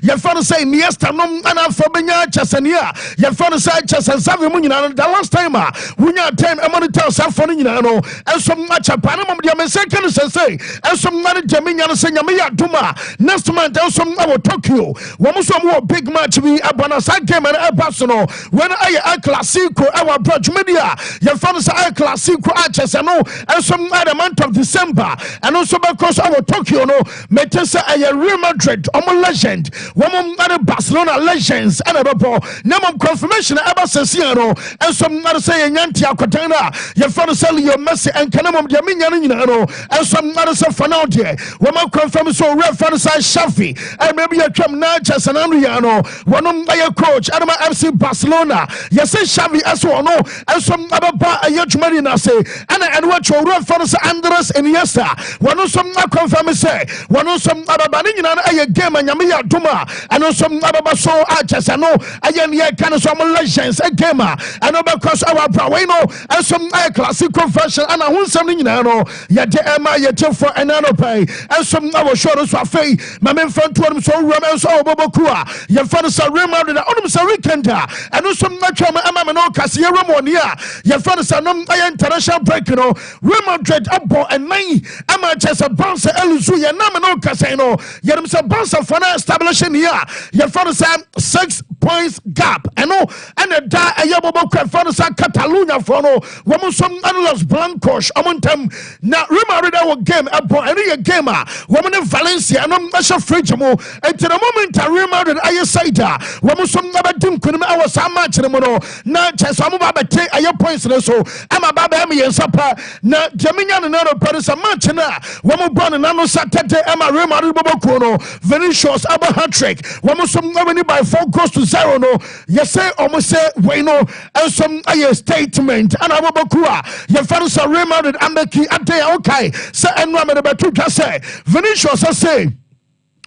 your father say Niesta nom and Alphabenia Chasania, your father said Chasasavi Munina, the last time when you time a monitor Safonino, and so much a Panama, the second say, and some money Jamina Senamia Duma, next month also our Tokyo, one more big match we Abanasa game and Abasono, when I Classico, our Brotch Media, your father say Classico Chasano, and some other month of December, and also because our Tokyo, no, Metesa a Real Madrid, legend, one other Barcelona legends, and a name of confirmation about Sesiano, and some other say Yantia Cotana, your father sell your Messi and Canam Yaminiano, and some other say Fanaudia, one more confirm so Red Father say Shafi, and maybe a Cam Natchez and Andriano, one of my coach, Adama FC Barcelona, yes, Shavi as one, and some other bar a huge marina say, and what your Red Father Andres and Yesta, one of some confirm say, one of some other banning a game and Yamia Duma, and also Ababaso Arches, I know, I can some legends, a gamer, and because our Braweno, and some classical version, and I want something, yet Emma, yet for an pay, and some our shoulders are fay, my men friend to them so romance or Bobokua, your father's a remark, and almost a weekender, and also natural Amano Cassia Ramonia, your father's a international break, Real Madrid up and me, Amachas a bouncer, Elusuya, Namano Casino, yet I'm some bouncer for establishing here. Your father said 6 points gap. And no, and a da a yabo father said Catalunya for no woman some analysts blancos among them. Now remember our game about any gamer woman in Valencia no Masha Fridgemo and to the moment I remember I say that woman some never dim couldn't our some match no not just some about a points so I'm about me and supper now Jaminian and another person match na woman born and no Saturday Emma remember Bobokuno Vinicius Abba hat-trick. One some money by 4 goes to 0 no. Yes say almost say we know and some a statement and Ababakua. Your father say remembered Ambeki ante okay. Say and remember to say Vinicius say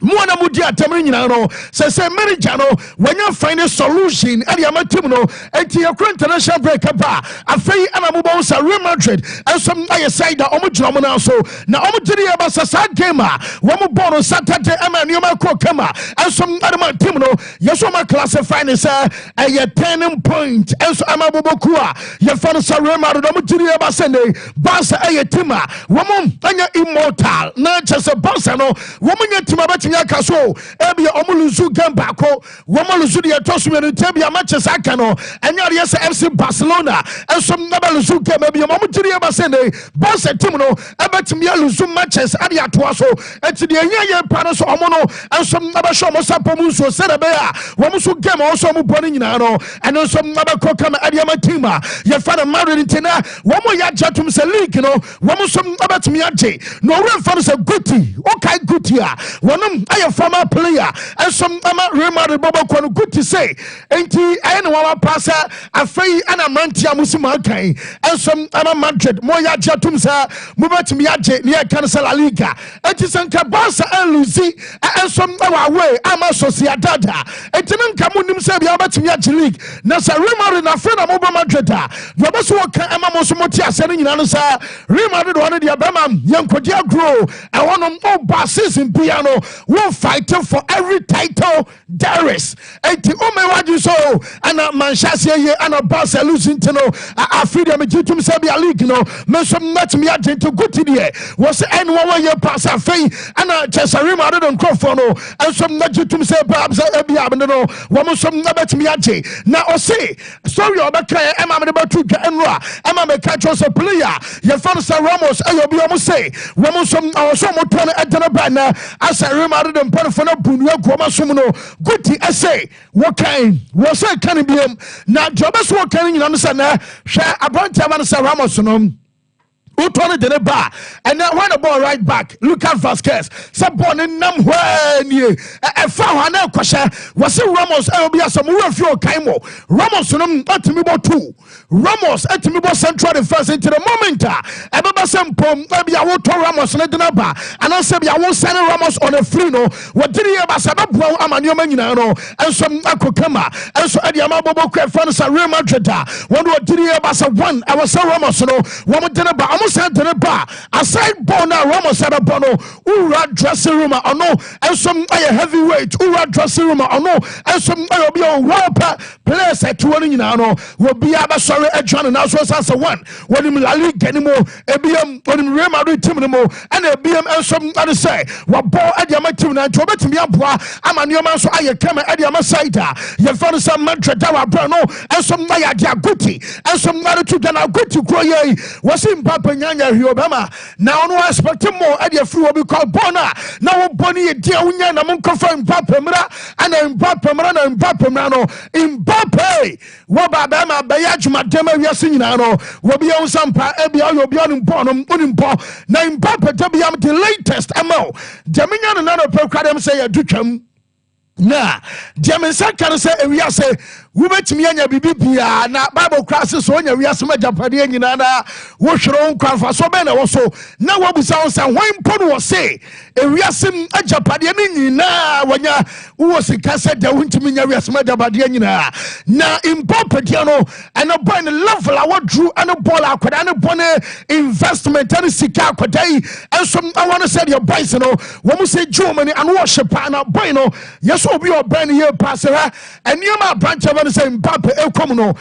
Mwana mudia temina no say manager no when you find a solution and your team no and your international break up afei anamubo sa Real Madrid and some I say that omo now so na omo tiri aba sa game one born on Saturday ama nyoma ko kama and some other team no yeso ma classify ne say a 10 point and so amabobokuwa your father sa Real Madrid omo tiri aba sende Barca a team woman anya immortal na just Barca no woman nya team aba Yakaso, Ebia Omuluzu Gambako, Womaluzu the Atosman, Tabia matches Akano, and yes, FC Barcelona, and some Nabaluzu maybe a momentary Basene, Bossa Timono, Abatimia Luzu matches Adiatuaso, and to the Anya Panos Omono, and some Nabashomo Sapomuso, Serabea, Womusu Gam also Muboninano, and also Nabakokam Adiamatima, your father married in Tina, Womoya Jatum Selikino, Womusum Abatimiaje, no real fun is a goodie, okay, goodie, one. I am former player and some remember Bobo Kwanu good to say. Ain't he anyone passer a fay and a mantia Musimakai and some Madrid Moya Jatumsa Mubatimiaje near Cancela Liga. It is an Cabasa and Lucy and some way I'm a Sociedad. And then Camunim said Yabatimiaji League. Nasa remember in a friend of Moba Madrid. Robert Walker and Mamosomotia sending in Anasa. Remember one of the Abama young Kodia grow. I want to basses in piano. We're fighting for every title there is. And the Ome so and a Manchester and a Barca losing to know a freedom to Sabia League, Mention not me to good today. Was anyone year pass a fee and a Chesarima I don't call for no and some not to say perhaps a Biabano, woman some Nabat Miaji. Now I say, sorry about Emma about to get and Emma catch us a player. Your father Ramos, I will almost say, woman some or some turn at the banner as I remember. Them Panafona Bunya Goma Sumuno, good essay. What kind was I can be now? Jobs were carrying on the Sana, share a bunch of Ramos. Who turned it in the bar and then won the ball right back. Lucas Vasquez, someone in Namway, a found an question was a Ramos, Elbia, some refuel Kaimo, Ramos, not to me about 2. Ramos, at me about central defense into the moment. I remember some pom, maybe I will tell Ramos on the number, and I said, I won't send Ramos on a frino. What did he have a Sababo, Amanyomanino, and some Akokama, and so Eddie Amabo Crefans, Real Madrid. One what did he have as a 1? I was so Ramos, no, one dinner, but said to the bar, aside Bona, Ramos said a bono, Ura dressing room or no, and some heavyweight, Ura dressing room or no, and some rapper players at 20 will be sorry at John and also as a one. When him La Liga anymore, ABM, when him Real Madrid team anymore, and ABM and some other say, what ball at your team and to bet me up, I'm a new man, so I come at your side. You found some Madrid, Bruno, and some Maya Guti, and some other two than I go to Croye, was in Papa Nyanya, Obama. Now, no expect more at your fruit will be called Bona. Now, Bonnie, dear Union, I'm confirmed Papamra, and I'm Papamra, and Papamano, in Pape, Wabama, Bayajuma, Dema, Yasinano, will be on Sompa, Ebia, you'll be on Bonum, Unimpo, name Papa, Debiam, the latest MO. Dominion and another program say a duchem. Na Jameson can say we are say we bet me anya bibia na Bible crisis so nya we asema japade nyina na wo hwero nkwanfa so be na wo so na wo busa wo say when pon wo say e we asem ajapade nyina wanya wo sika say da wontimi nya we asema japade nyina na impopede no and boy no level a wo drew and ball akwada ne bone investment and sika akwada yi enso I want to say your boys no wo mu say Germany and worship na boy no yes obi oban here pass her and you ma branch of the same Mbappe ekom no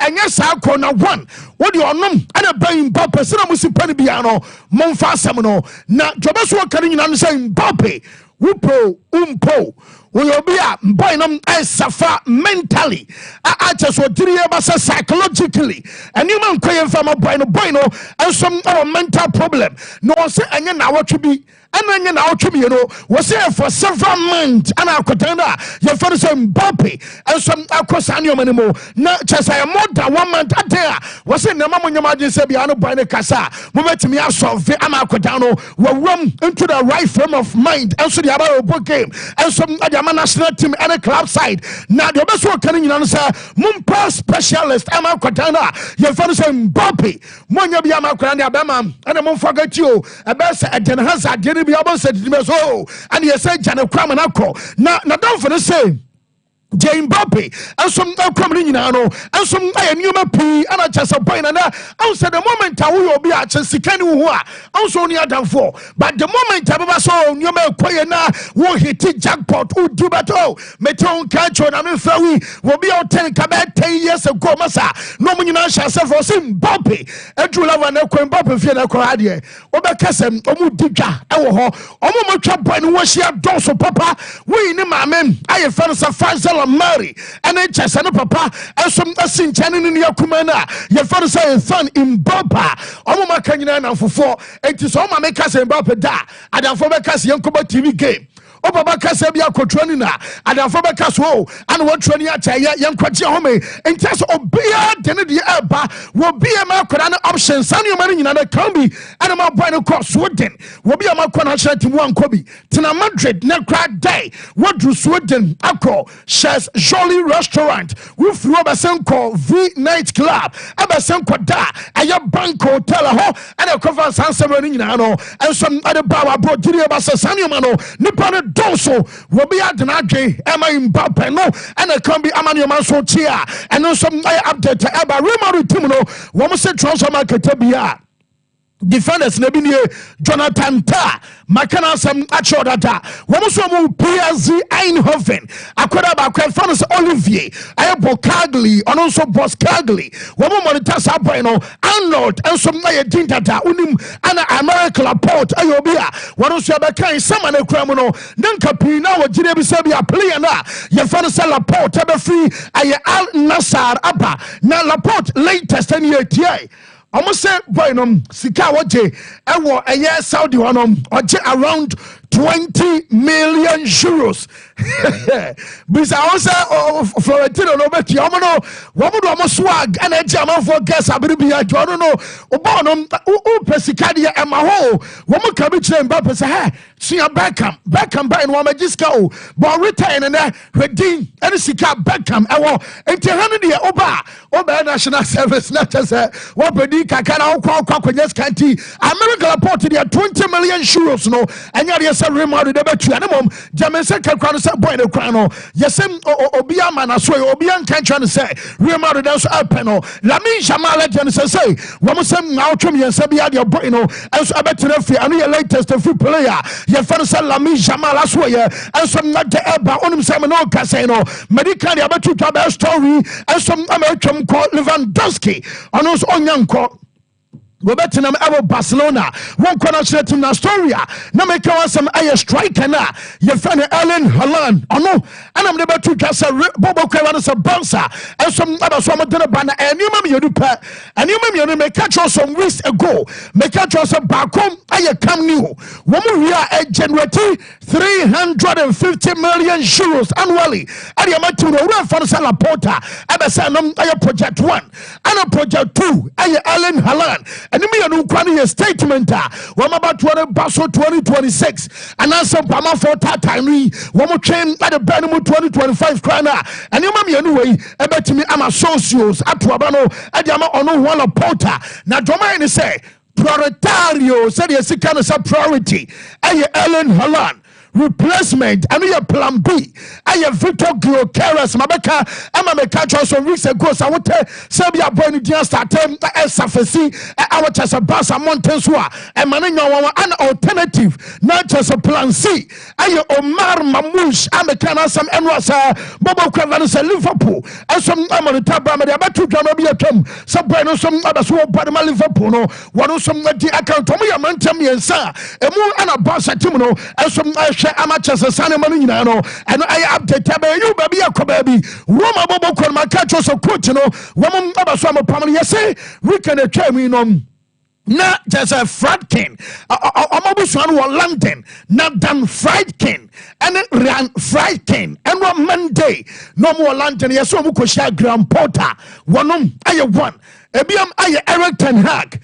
enye sa akọ na one what you onom and ban Mbappe se na musipa ne bia no momfa asem no na jobeso kan nyina no say Mbappe wupo umpo we a boy no suffer mentally I just what three years psychologically and you man koyen from a boy no and some mental problem no say anya na what to be and then now to me, you know, was there for several months and I could tell your father some Mbappe and some Akosanium anymore. Not just I am more than 1 month out there. Was it Namama Yamadi Sabiano by the Casa? Move to me out of the Amakotano will run into the right frame of mind and so the Abaro game and some Adama national team and a club side. Now the best work coming in answer Mumpa specialist Amakotana, your father some Mbappe, Monya Biamakran Abama, and I won't forget you. A best at Den Hazard. Be able said to and he said Jana Cram and Alco. Now don't for the same. Jane Mbappe and some coming in and some Numa P and I just a point and I said the moment I will be at Chesicanu also near down for. But the moment I saw Numa Quayana will hit jackpot who do battle. Meton Catcher and Fawi will be out 10 Cabet 10 years ago, Massa. No man shall suffer him Mbappe. Andrew Lava and Mbappe Fiona Coradia. Obacasem, Omudija, Omo Trap and Washia Doso Papa. We in my men. I have found some fine Mary and I just and papa and some sin channing in your kumana. Your father say son in Bapa. Omoma Kanyana for 4. It is all my makers and Bapa da. And then for makers Yankoba TV game. Obaba Kasabia Kotronina, and Afobacas woe, and what Tronia Taya, young Quatia Home, and just obey Denny Alba will be a Macorana option, Sanyo Marine and a Combi, and a Mabano Cross Sweden, will be a Macona Shanty one Kobe, Tina Madrid, Necra Day, what do Sweden, Akko, Shares Jolly Restaurant, with Robasenko V Night Club, Abasenko Da, and your Banco Teleho, and a cover San Severino, and some other Baba brought Julia Bassa Sanyo Mano, Nippon. Doso will be at Nadje, Emma in Bapeno, and a can be Amanio Manso Chia, and also some update to Eba Rima Timino, woman said transformer Katabia. Defenders Nebinie, Jonathan Ta, Makana Sam Achodata, Womosomu PSZ Eindhoven, Akodaba Fanus Olivier, Ayabo Kagli, and also Boss Kagli, Womonitasa Bueno, Arnold, and some Maya Dintata, Unim, Anna America Port, Ayobia, Wanosabaka, Saman Cramono, Nankapina, Jinebi Sabia, Pliana, Yafanasa Laporte, Free, Aya Al Nassar, Abba, Na Laporte, latest 10 year TA. Almost say, boy, Sika Waje, Ewo, a year Saudi one, or around 20 million euros. Bisa also Florentino no bet Yamano, Wamudo almost swag, and a German for gas. I believe I don't know. Obonum, Pesicadia and Maho, Woman Cabich and Bappa say, see a Beckham by and Wamagisco, but retain and redeem and Sika Beckham, and Tehania Oba National Service, not as a Wabedika can all call Cockanyas Canty, America reported 20 million euros, no, and yet say Real Madrid de betu anemom Jamense kakra no say boy no kran no yesem obi ama na so obi an kan twa no say Real Madrid so apen no Lamine Yamal agent say wo mo say na otwem yensa bia de boy no enso abetena fi ano ye latest free player ye fa no say Lamine Yamal aso ye enso na de eba onim say me no ka say no medical de abetu twa be story enso ametwem ko Lewandowski ono so onyanko Robertinam abo Barcelona one corner straight to Astoria na make one some aye striker na ye fan Erling Haaland ono anam de betu kasa bobo kwa na se bouncer enso aba so amodene ba na enuma me yedu pa enuma me yedu make catch some weeks ago make catch some bakom aye kam ni ho wo mu wi a generate 350 million euros annually ade amatu no ura fan sala porta aba say no aye project 1 and project 2 aye Erling Haaland and me no kwani ye statement wo about 2026 and answer pama for that time wo mo train at the brand mu 2025 krana and you me no way e betimi am associates atoaba no e de ama ono one porter na doma ni say prioritario say the sika no priority aye Erling Haaland replacement and your plan B I have Victor Gyökeres mabeka ama me catch us some weeks ago so what Serbia boy ni dia start safesi our chasa basa montensua e manenyo an alternative not just a plan C aye Omar Mamouche ameka na some enwasa bobo kwava say Liverpool and some amonita ba me abatu dwama bi atwam so boy no some abaso body ma Liverpool no one some di account omo ya mantem yensa emu ana basa team no and some amateurs sane manu nyina no eno ay update ba you baby akoba bi Roma bobo kon ma catch us coach no wo mo abaso am pam no yesi we can atwa mi no na just a Fradkin amabusuan wo London na Dan Fradkin and Ran Fradkin and one Monday no more London yeso mu ko sha Graham Potter wonom aye one ebiam aye Eric Ten Hag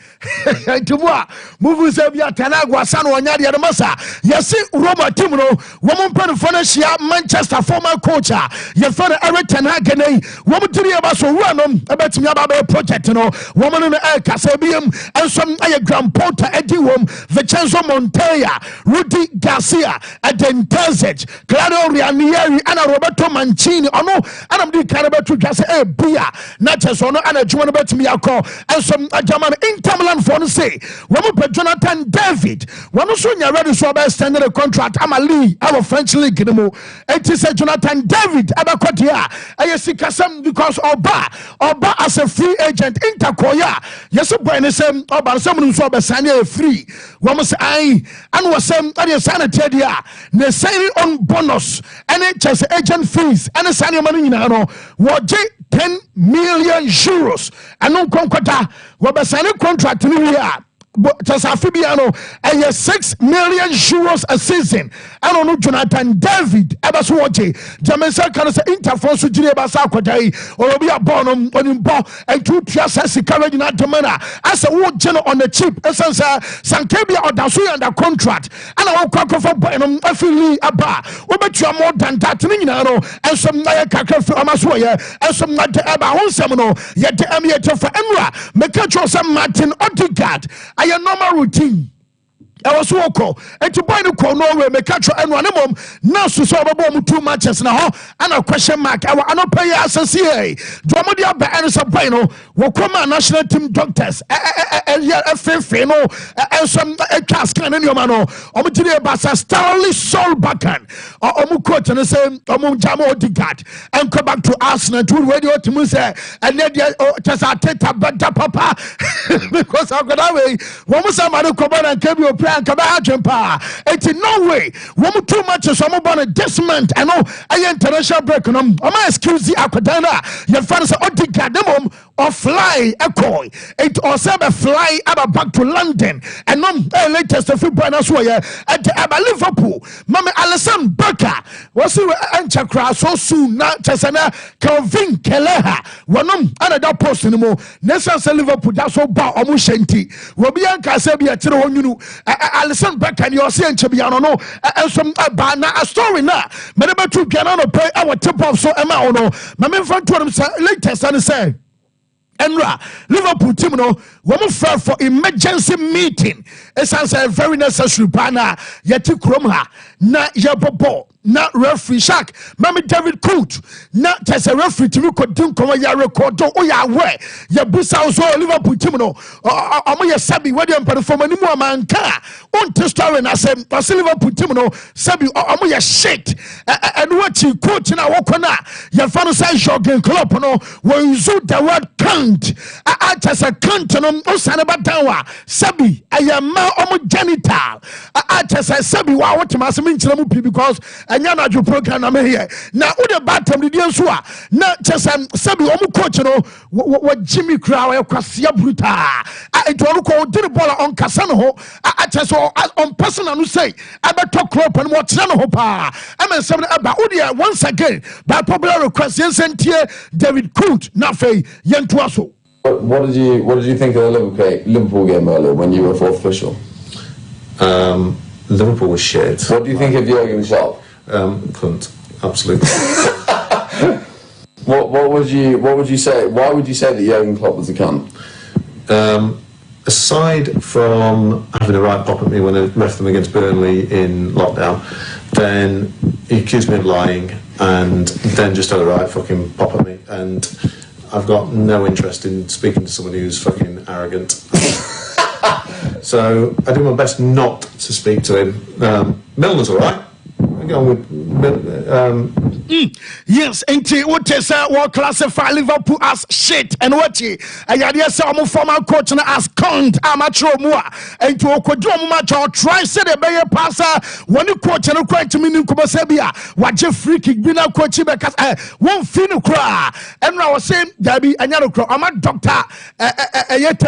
tibua move se bia Tanagwa san wonya de masa yesi Roma team no wo mo mpano shia Manchester former coach ye for Eric Ten Hag nei wo mo tiri aba so ruanom ebetimi aba project no wo mo no e kasa biam enso aye Graham Potter edi wom Vincenzo Montella Rudy Garcia Eden Terzic Claudio Ranieri ana Roberto Mancini ono anam di karabetu twase e bia na cheso no ana dwuma no betimi and some German Inter Milan for say when we Jonathan David when also you ready so about standing a contract I'm a league our French league no it is a Jonathan David abakotia I see kasam because Oba as a free agent Inter Koya yes boy ne say Oba some so be sign free when say I and was some that sanity dia ne sign on bonus and it just agent fees and sign money no what 10 million euros and no conquata we sign a contract ni here just afibiano and 6 million euros a season and no Jonathan David ebaso woche Jamense kan say interfon so gire basa akodai or be a born on bo and two trias courage na demana as a wo geno on the cheap essence sankebia odaso under contract and I will for boy no afili aba we betua more than that ni nyina no and some na kakra fi amaso ye and some na de aba honsem no ye de am ye to for enra make sure some Martin Odegaard a normal routine. I was woko and to buy the call Norway make catch and one mom now so about 2 matches now and a question mark I will pay associate Dromodia by Anderson Pino will come national team doctors and some cask and your mano Omutia Bassa Stanley Sol Bakan or Omukot and the same Omujamo Odegaard and come back to Arsenal to radio to Muse and then just a teta papa because I'm gonna way one was somebody come and came your it's in no way. One too much is some about this month. I know I international break. I'm excuse the Aquadana. Your fans are Odegaard or fly a coy. It also a fly about back to London and latest of Buenos Aires at Liverpool. Mama Alison Becker was Anchakra so soon not Chasana Calvin Keleha. One another post anymore. Nessa Liverpool that's so bad almost shanty. Wabianka Sabia Tiro you Alison Becker you see and Chabiano no and some na a story na. Meneba to piano pay our tip off so Emma no. Mamma front to him latest and say Enra Liverpool team no woman fell for emergency meeting. It sounds a very necessary banner. Yeti kromha na yabobo na referee Shaq Mami David Coot na tese referee to record come ya record o ya we ya busa so Liverpool team no omo ya sabi we dem perform ani mu amanka on to story na say Liverpool team no sabi omo ya shit and what coach na wokona ya fa no say Jurgen Klopp no we use the word count as a count no osane badanwa sabi ayama omo genital as a sabi wa what ma me nkyerɛ mu pi because anya na jo program na me here na wo de batam de nso a na kyesam sabi omo coach no wo Jimmy Kra wa kwasea bruta ento ko di the ball on kasa no ho so on personal no say abeto Klopp no mo kyerɛ no ho pa am say aba wo de once again by popular request yensentie David Coot na fei yento aso. What did you think of the Liverpool game earlier when you were fourth official? Liverpool was shit. What do you think of Jurgen Klopp? Couldn't. Absolutely. What would you say? Why would you say that Jurgen Klopp was a cunt? Aside from having a right pop at me when I left them against Burnley in lockdown, then he accused me of lying, and then just had a right fucking pop at me. And I've got no interest in speaking to somebody who's fucking arrogant. So I do my best not to speak to him. Milner's all right. Yes, and what is what classify Liverpool as shit and what ye I say former coach as cunt amateur mua and to okodo match or try say the better passer when you coach and quite to mean Kubasabia what you free kick been a coach because one fin cry and I was saying there be another crow. I'm a doctor yet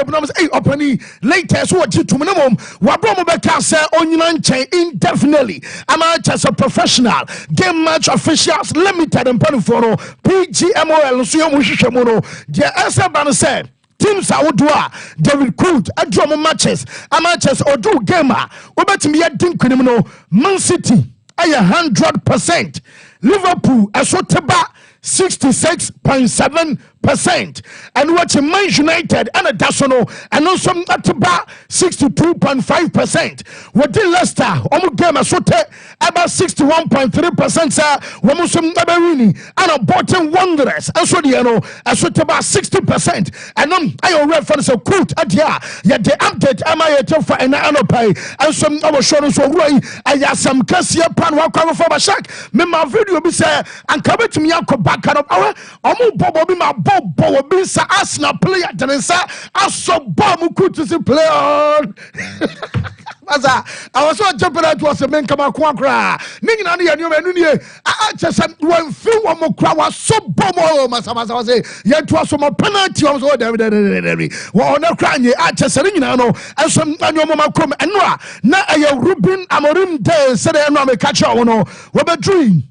opening latest what you to minimum what Bromobeka say on chain indefinitely. I'm just a professional game match officials limited and peniforo PGMOL so you mushishamono the Esaban said teams are Odua David Coot a drum matches amatches or do gamer obetimi ya dinkwinimo Man City 100% Liverpool asoteba 66.7% and what Man United and a Dasono and also about 62.5%. What did Leicester omu game asote about 61.3%, sir. Wamusum Nabarini and a bottom Wanderers and so the asote about 60%. And I reference a quote at ya yet the update am I for an pay and some our shows so way I have some Cassia Pan Waka for Bashak. My video be say and come to me back of our Bobo be my Bobo be sa Arsenal player than sa aso bomb could to see play on. I was so jumping out was a man come out quackra. Ningani and you and I just one few one more crowd was so bomb as I was say yet was some penalty was all there. Well, no crying, I just said, you know, and some your mama come and now I Ruben Amorim day said I am a catcher or no, what a dream.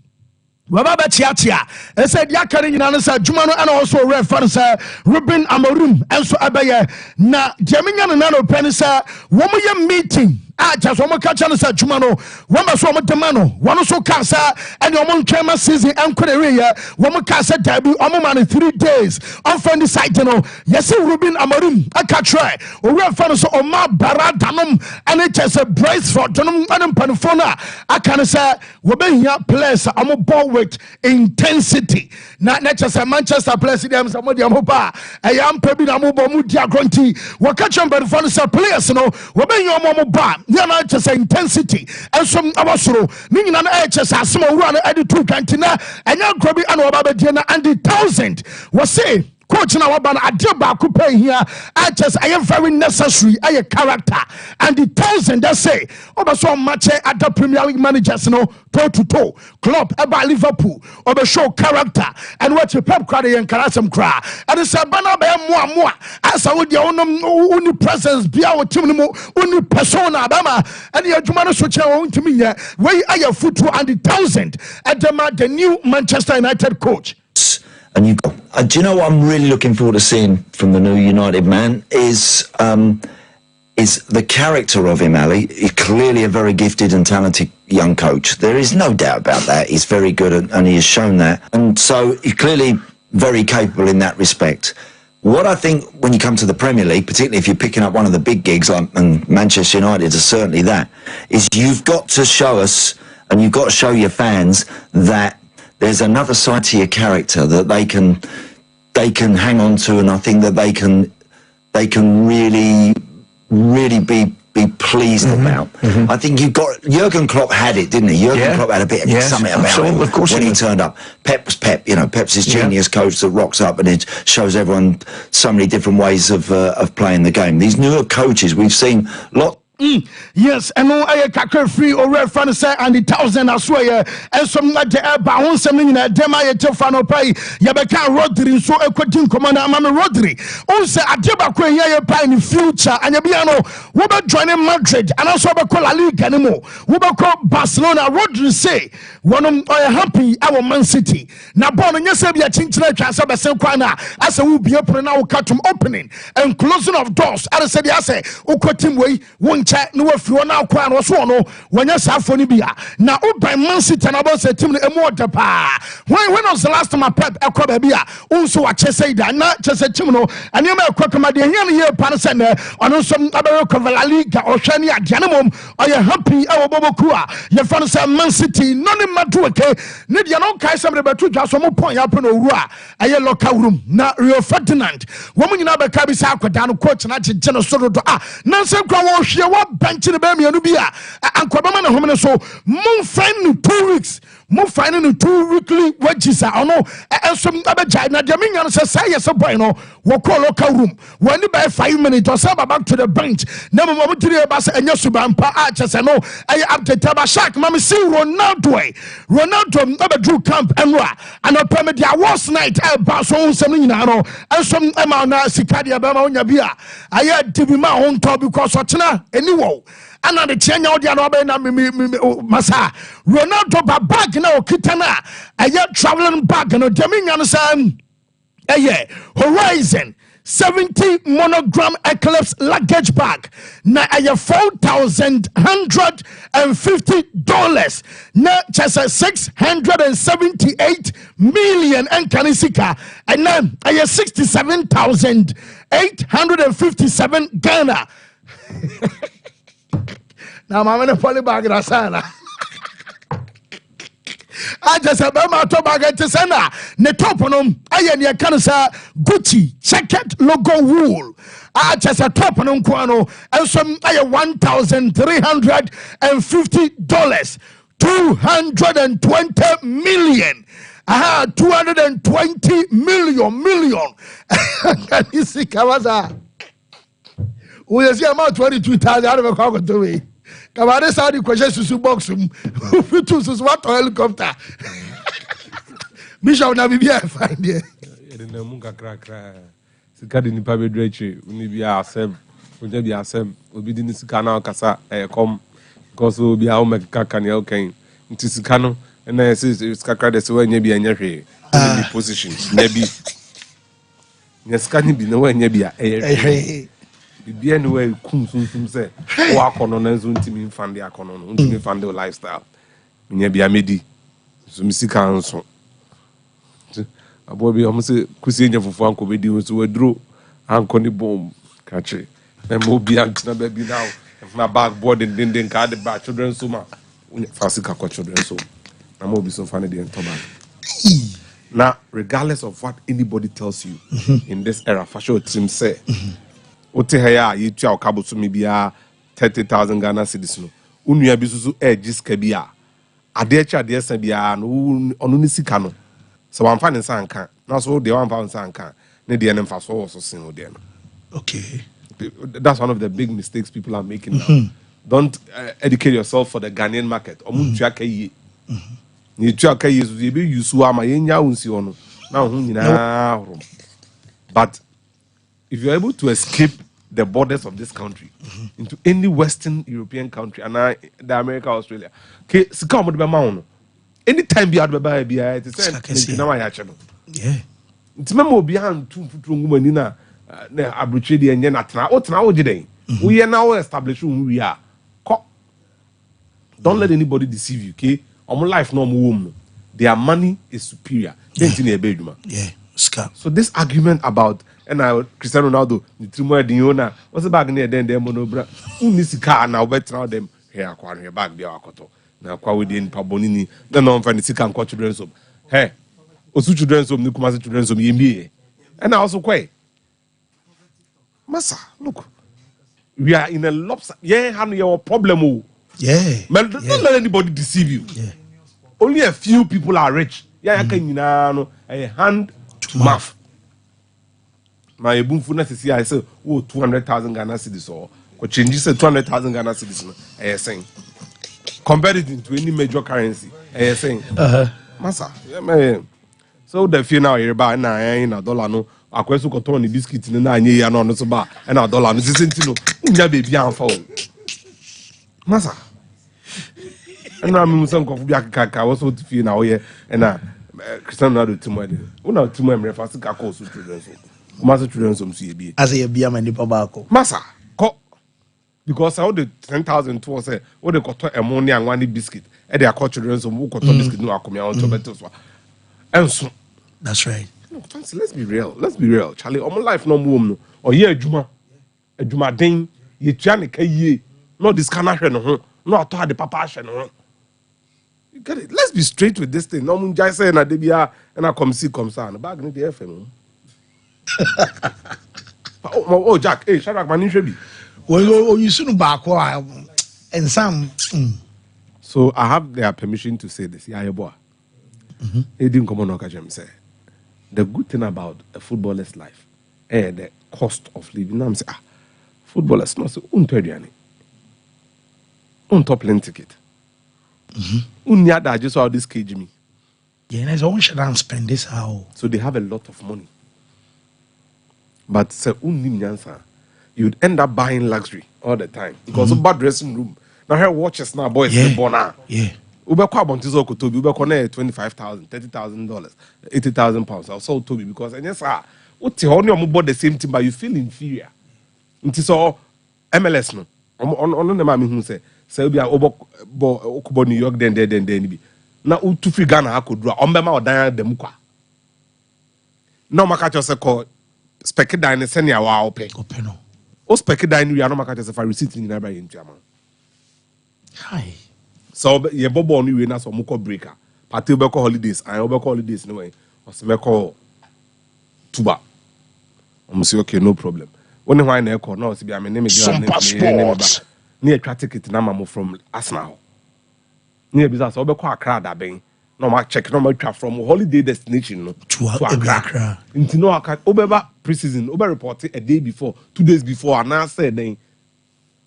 Wababa Chiatia, I said Yakari in answer, Jumano and also reference Ruben Amorim, and so Abaya. Na Jamingan and Nano Penisa, woman meeting. Just one catch on the Jumano, one was one Temano, one also Casa, and your mom came a season and Korea, one Casa debut, man in 3 days. On the site, you know, yes, Ruben Amorim, I can't try, or reference on my Baradanum, and it has a brace for Donum and Panafona. I can say, we're being here, place, I'm a ball with intensity. Not just a Manchester President, somebody I'm hopa, I am Pebinamu Mudia Gronti, we're catching by the phone players, you know, we're being your mom bar. Yana just intensity and some abasuro meaning an HS as small run at the 2 cantina and young Kobe and Obabadiana and the 1,000 was say coach now ban adiba coupe here I am very necessary a character and the 1,000 that say obaso match at the Premier League managers no toe to toe club about Liverpool oba show character and what you pep crowd and karasam cry and it's a banner be more as I would your only presence be our team only persona bama and your jumano switch on to me where are your foot and the 1,000 at the new Manchester United coach. And you, do you know what I'm really looking forward to seeing from the new United man is the character of him, Ali. He's clearly a very gifted and talented young coach. There is no doubt about that. He's very good and he has shown that. And so he's clearly very capable in that respect. What I think when you come to the Premier League, particularly if you're picking up one of the big gigs, like, and Manchester United is certainly that, is you've got to show us, and you've got to show your fans that there's another side to your character that they can hang on to, and I think that they can really be pleased about. I think you've got Jurgen Klopp had it, didn't he? Jurgen Klopp had a bit of something about him of course when he turned up. Pep was Pep, you know. Pep's this genius coach that rocks up and it shows everyone so many different ways of playing the game. These newer coaches we've seen yes, and no, I can't free or red fan say and the 1,000 as well. And some like the bounce something in a demo fano pay. Yabaka Rodri, so a quitting commander, Mamma Rodri. Also, a Jabaka ya pay in the future, and Yabiano, Waba joining Madrid, and also call La Liga anymore. Waba call Barcelona. Rodri say, one of happy our Man City. Now, born and yes, be a chinchilla transfer by Sequana, as a will be opening our cartoon opening and closing of doors. I said, I say, Okotim way, one no if you now kwan was one when you saw for Nibia. Now, by Man City and about a team a more pa. When was the last time I pep a crab beer? Also, a Cheseda, not just a Timno, and you may cook my dear here, Panasender, on some other Liga or Shania Janimum, or you're happy our Bobokua. Your friends are Man City, none in Matuake, Nidia no Kai somebody but two just one point up in a rua, a yellow cow room, not Rio Ferdinand. Woman in Abacabis Aqua down coach and I general sort of Nancy Crow, bench in the baby and Nubia and Quabaman home so moon find 2 weeks. Move finding 2 weekly wages are no and some other China Dominion says a bueno will call local room when you buy 5 minutes or so back to the bench. Never moment to the bus and Yosuban pa archers and no I up to Tabashak Mammy see Ronaldo never drew camp and a permit their worst night at Barcelona Seminano and some Emma Sicadia Bama on Yabia. I had to be my own top because Ochina anyway. And the change out the other Massa Ronaldo bag now Kitana a yet traveling bag and a Dominion son a Horizon 70 monogram Eclipse luggage bag na a $4,150 na just a 678 million and Kanisika and then a 67,857 Ghana. Now, I'm going to pull it back in Asana. I just have a matter bag at the Sana. Netoponum, I am your cancer, Gucci, checkered logo wool. I just a toponum quano, and some $1,350. 220 million. 220 million. Can you see Kawaza? We see about 22,000 out of a cockle to me. Come on, this are the questions to box him. Who chooses what helicopter? Bishop Nabibia, find it. The Munka crack. Sikadi ni pabe dreche. Unibia asem. Unibia asem. Obidi ni sikana kasa come. Because we be how make kakani okay. Nti sikano. And I say sikakra de sewe nyebi anyahwe. Be position. Nebi. Nyaskani bi no we nyebia ehwe. Be anyway, kum say, walk on and Zuntimi fan the akono, Untimi fan the lifestyle. Maybe I made so Missy Council. A boy be almost a cuisine for Franco be doing so a draw, Uncle the bomb, catch it. And Moby Antina baby now, if my backboard and then card the back children summer. Fasika children so. I'm will be so funny the Tobago. Now, regardless of what anybody tells you in this era, fashion team say. Ote haya you twa kabo so me bia 30,000 Ghana cedis no unua bi susu edges ka bia ade acha ade esa bia no onu ni sika no so wan fa ne sanka na so de wan fa sanka ne de ne mfa so so sin o de no. Okay, that's one of the big mistakes people are making now. Don't educate yourself for the Ghanaian market. Omu twa ka yi ni twa ka yi so ye be yusu ama yenya unsi ono na ho nyina horo. But if you're able to escape the borders of this country into any Western European country and the America, Australia, anytime you have to buy a beer, it's now I actually. Yeah. It's memorable behind 2 women in a arbitrary and Yenatra. What now today? We are now established who we are. Don't let anybody deceive you, okay? On life, no more. Their money is superior. Yeah. So this argument about and now Cristiano Ronaldo the timo ediona what's the bag near then dem no bra unisika na obetra dem here akwa here bag bia akoto na akwa within pabonini then no find sika and children's home hey osu children's home ni Kumasi children's home yemie and also kwai massa look we are in a lopsided have your problem man don't let anybody deceive you only a few people are rich a hand to mouth. My boomful necessary, I say, 200,000 Ghana cedis or change 200,000 Ghana cedis. I saying, compare it into any major currency. I saying, Massa, so the few now here by $9 no. I question got on the biscuit in the 9 year no so bar and $1 no since no baby am for Massa. And I'm some coffee kaka was so to feel now here and Cristiano Ronaldo tomorrow. Una tomorrow me fast ka call children so. Kumasi children so see as a bia man nipa baako. Massa, because all the 10,000 to say what they got ammonia and one biscuit and they are called children so who got biscuit no akomia on tomato so. And so that's right. No, fancy, let's be real. Charlie, all my life no more or yeah juma den ye tiane ka ye no this can no no to the papa no. You get it? Let's be straight with this thing. No mun jai say na debia and I come see come sa no bag ni the FM. Oh Jack, hey Shadrack man should be. Well you soon back and some so I have their permission to say this. Yeah, boy. He didn't come on okajem say. The good thing about a footballer's life, the cost of living. I'm saying, footballers not so unteriani, top plane ticket. Unyada just how this cage me. Yeah, there's always should I spend this how. So they have a lot of money. But say you'd end up buying luxury all the time because of bad dressing room. Now here watches now boys born now. Yeah. Ubekwa bontizo ko Toby ubekwa na $25,000, $30,000, £80,000. I saw Toby because and yes what only on board the same team but you feel inferior. Nti so MLS no on na mama hu say obi okubo New York then bi na utu fi Ghana akodura ombema odan dem kwa na maka cho se ko spec dan se ne wa ope no o spec dan wi na maka cho se fa receipt ni na ba yintuama hi. So ye bobo ni we na so moko breaker. Party be call holidays. I be call holidays no way. O se be call tuba. Say okay no problem. When why na call no se be am name Sompa ni atwa ticket na mamo from Arsenal. Ni e bisa so be call Accra da ben. No ma check no ma twa from holiday destination no to Accra. Nti no aka obeba preseason obe report a day before, 2 days before and I said then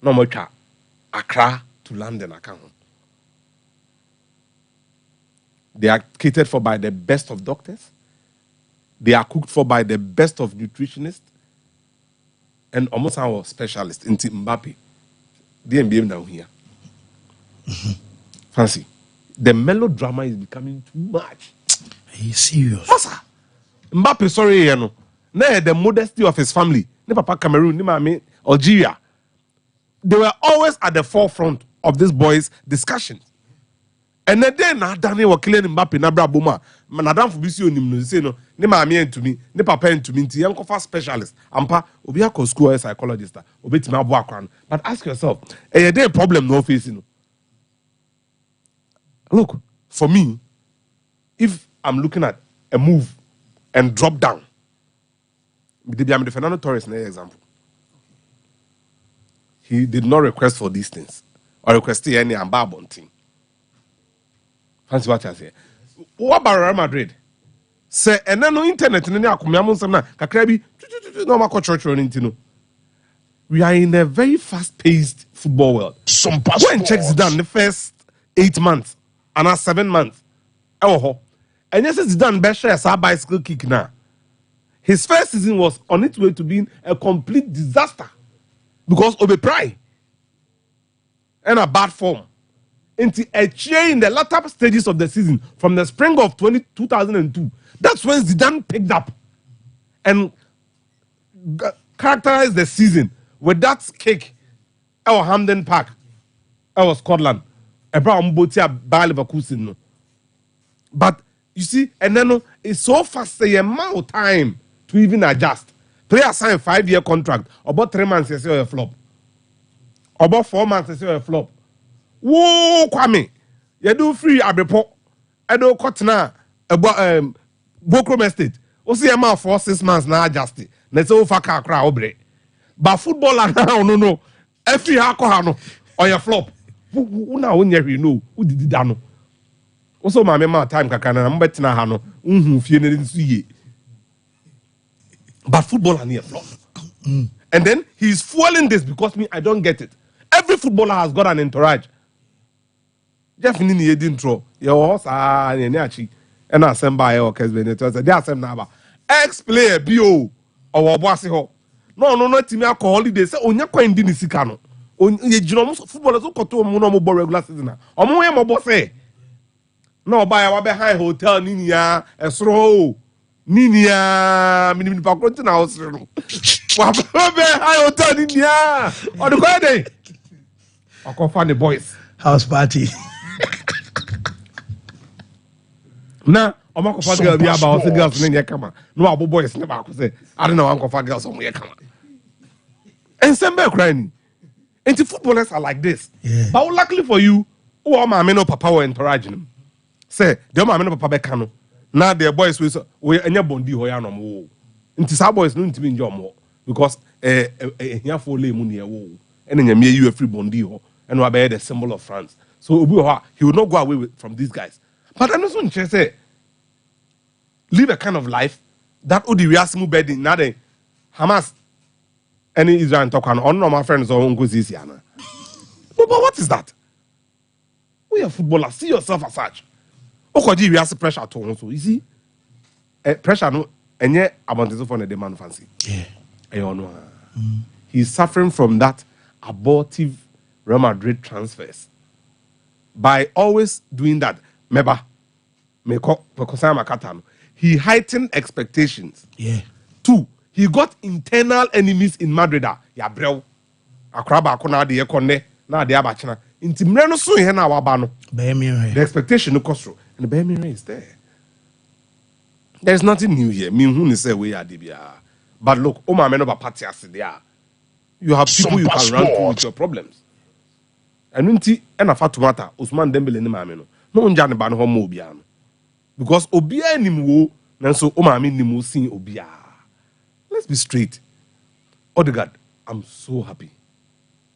no ma twa Accra to London account. They are catered for by the best of doctors. They are cooked for by the best of nutritionists and almost our specialists in Mbappe. The NBA down here. Fancy. The melodrama is becoming too much. Are you serious? Massa. Mbappe, sorry, you know. The modesty of his family. Ne papa Cameroon, ne mama Algeria. They were always at the forefront of this boys' discussions. And then na Daniel was killing Mbappe na bra boma. Na dan for bisi onim no say no. Ne maame entumi, ne papa entumi nti yan kofa specialist. Ampa obi akọ school as psychologist. Obetimi abo akwan. But ask yourself, there a problem no facing? Look, for me, if I'm looking at a move and drop down, I'm the Fernando Torres example. He did not request for these things or request any ambabon thing. Fancy what I say. What about Real Madrid? Say, and then no internet in the Kakrabi, no Mako church running to. We are in a very fast-paced football world. Sompa Go and check Zidane the first 8 months and now 7 months. Oh, and yes, Zidane best share a bicycle kick now. His first season was on its way to being a complete disaster because of a pride and a bad form. Into a cheer in the latter stages of the season from the spring of 2002. That's when Zidane picked up and characterized the season with that kick at Hampden Park, at Scotland. But you see, and then it's so fast the amount of time to even adjust. Player sign 5-year contract. About 3 months, say a flop. About 4 months, say a flop. Whoa, Kwame. You do free abepo. I do cut now about Bokrom Estate. O see a man for 6 months now adjust. Let's say over car obre. But footballer now no. Every hako or your flop. Who now when you know who did that no. Also my mema time kakana I'm bet na hano. Fie ne nsuye. But footballer near flop. And then he's fueling this because me I don't get it. Every footballer has got an entourage. Jeff Nini ye didn't throw. Your horse neachi. And I send by your case Benito. They are send now. Ex-player BO or Wabasi ho. No, team alcohol holiday. Say onya kwa indini sikano. Ye jino footballers who koto mo bo regular season. Omo ye mo bo say. No buy wa behind hotel nini ya esro. Nini ya minimum pakoti na osro. Wa behind hotel nini ya. On the go day. I call find the boys. House party. Now, I'm not going to girl be about the girls in your camera. No, Abu boys never say. I don't know. I'm going to girls on your camera. And send back crying. And the footballers are like this. Yeah. But luckily for you, who are my men of papa were encouraging them. Say, the man of papa Becano. Now their boys will any bondi hoyano more. Into some boys no to be in your more because here for lay money a wall. And then you may you a free bondi ho and we are the symbol of France. So he will not go away from these guys. But I'm not going to say, live a kind of life that would be reasmu bedding. Now, Hamas, any Israel talk on my friends or Uncle Ziziana. But what is that? We are footballers. See yourself as such. Okay, we have pressure to also. You see, pressure no, and yet about this for the demand fancy. Yeah, he's suffering from that abortive Real Madrid transfers by always doing that. Meba, he heightened expectations. Yeah. 2, he got internal enemies in Madrid. Ya brew, akraba akona de yekonne na de abachina. Inti mreno so he na wabano. The expectation no cost and the Bayern is there. There's nothing new here. Me who say we are debia. But look, o ma me no ba party as there. You have people you can run through with your problems. And unti ena fatumata Usman Dembele ni ma me no. No unja ne ba no homo obia no. Because obia nim wo nanso o ma me nim wo sin obia. Let's be straight. Odegaard, I'm so happy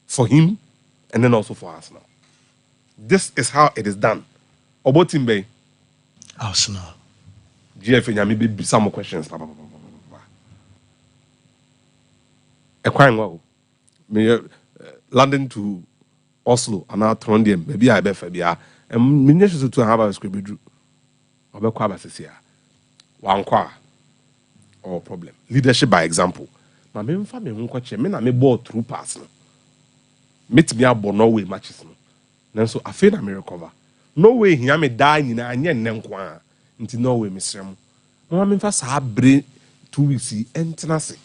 for him and then also for Arsenal. This is how it is done. Obotimbe. Arsenal. GF nyame be some more questions. A crime wow. Me London to Oslo and now Trondheim. Maybe I bet Fabia. And ministers to have a script drew. Obekwa Basesia. One kwa or problem. Leadership by example. My main family won't catch me na me ball through pass. Meet me up no way matches. Then so I feel I may recover. No way he am dying in a nyan kwa. Into no way, Miss Ram. No, I mean first I brain 2 weeks and tenacity.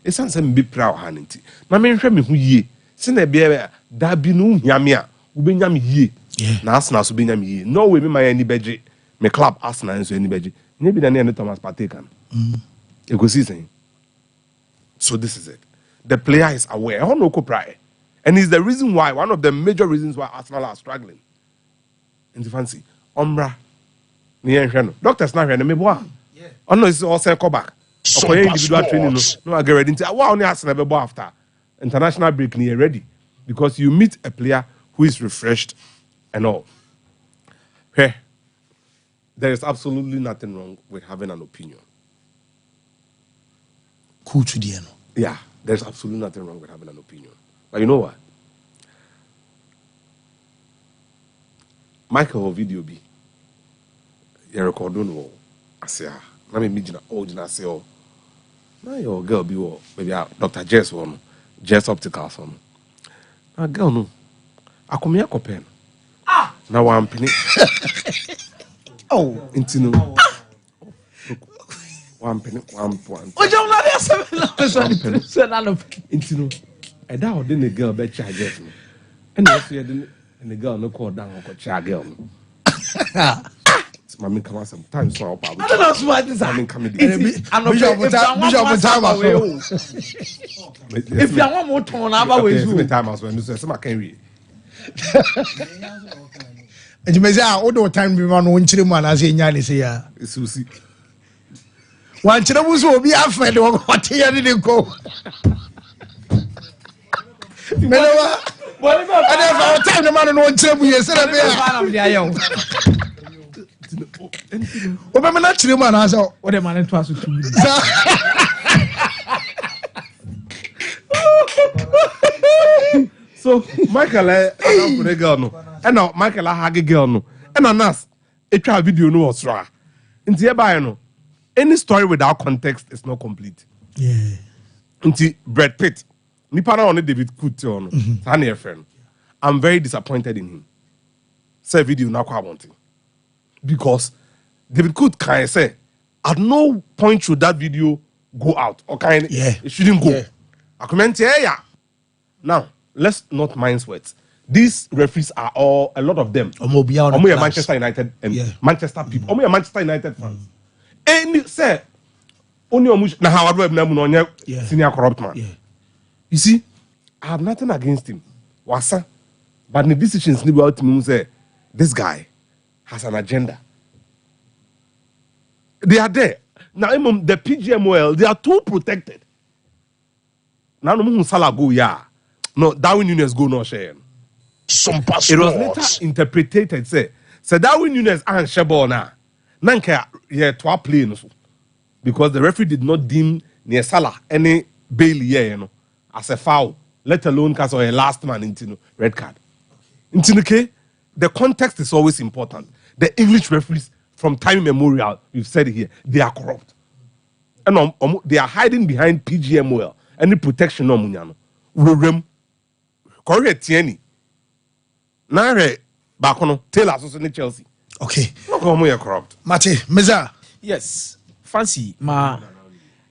It's something be proud handy. My main friend me who ye. Send a beer that be no yamia. Ubi yam ye. Yeah. Nasna so be yam ye. No way me my any bedje. Me club Arsenal and so any bedje. Maybe the name Thomas Partaken. You go see saying. So this is it. The player is aware. I don't know pride. And it's the reason why, one of the major reasons why Arsenal are struggling. In the fancy. Ombra. Doctors now here, me yeah. Oh no, it's also come back. Okay, individual training. No, I get ready. Why only Arsenal be after international break near ready? Because you meet a player who is refreshed and all. Hey, there is absolutely nothing wrong with having an opinion. Cool to the end. Yeah, there's absolutely nothing wrong with having an opinion. But you know what? Michael video be. You record no. I say, na me mijina old na say, oh, na your girl be what? Maybe Dr. Jess one, Jess Opticals one. Na girl no. I come here pen. Ah. Now I'm penny. Oh, intino. One penny, one point. Oh, you're not there. Seven. Intino. I doubt the girl bet charge me. And the girl no call down or charge girl. Mami come out sometimes so I don't know smart is Mami come Bishop if you want more turn about ways the time as well so I can read. And you may say, all the time we run one children as in Yanni say, Susi. one children will be afraid of what he didn't go. What about I never time the man on one children we said, Obama not children as well. what a man it was to me. So Michael I put a girl no. And now Michael I had a girl no. And on us a try video no was raw. In the no. Any story without context is not complete. Yeah. Until Brad Pitt. Nipa na on David Couture no. Tanya friend. I'm very disappointed in him. Say video na kwa wanting. Because David Couture can say at no point should that video go out or kind it shouldn't go. I comment yeah. Now, let's not mind words. These referees are all a lot of them. Omo Manchester United and Manchester people. Omo Manchester United fans. Any say only omo na how do na mu no senior corrupt man. You see, I have nothing against him. Wasa. But the decisions need out to say this guy has an agenda. They are there. Now the PGMOL, they are too protected. Now no Salah go no Darwin Nunes go no share. Sompa It was later interpreted say Darwin Nunes and Shebo na nanka to play no so because the referee did not deem near Salah any Bailey as a foul, let alone cast or a last man into red card. Into the context is always important. The English referees from time immemorial, we've said it here, they are corrupt. And they are hiding behind PGMOL. Any protection no munyano. Rem correct tieni. Nare bakono Taylor so Chelsea. Okay. No come here corrupt. Mate, Meza. Yes. Fancy ma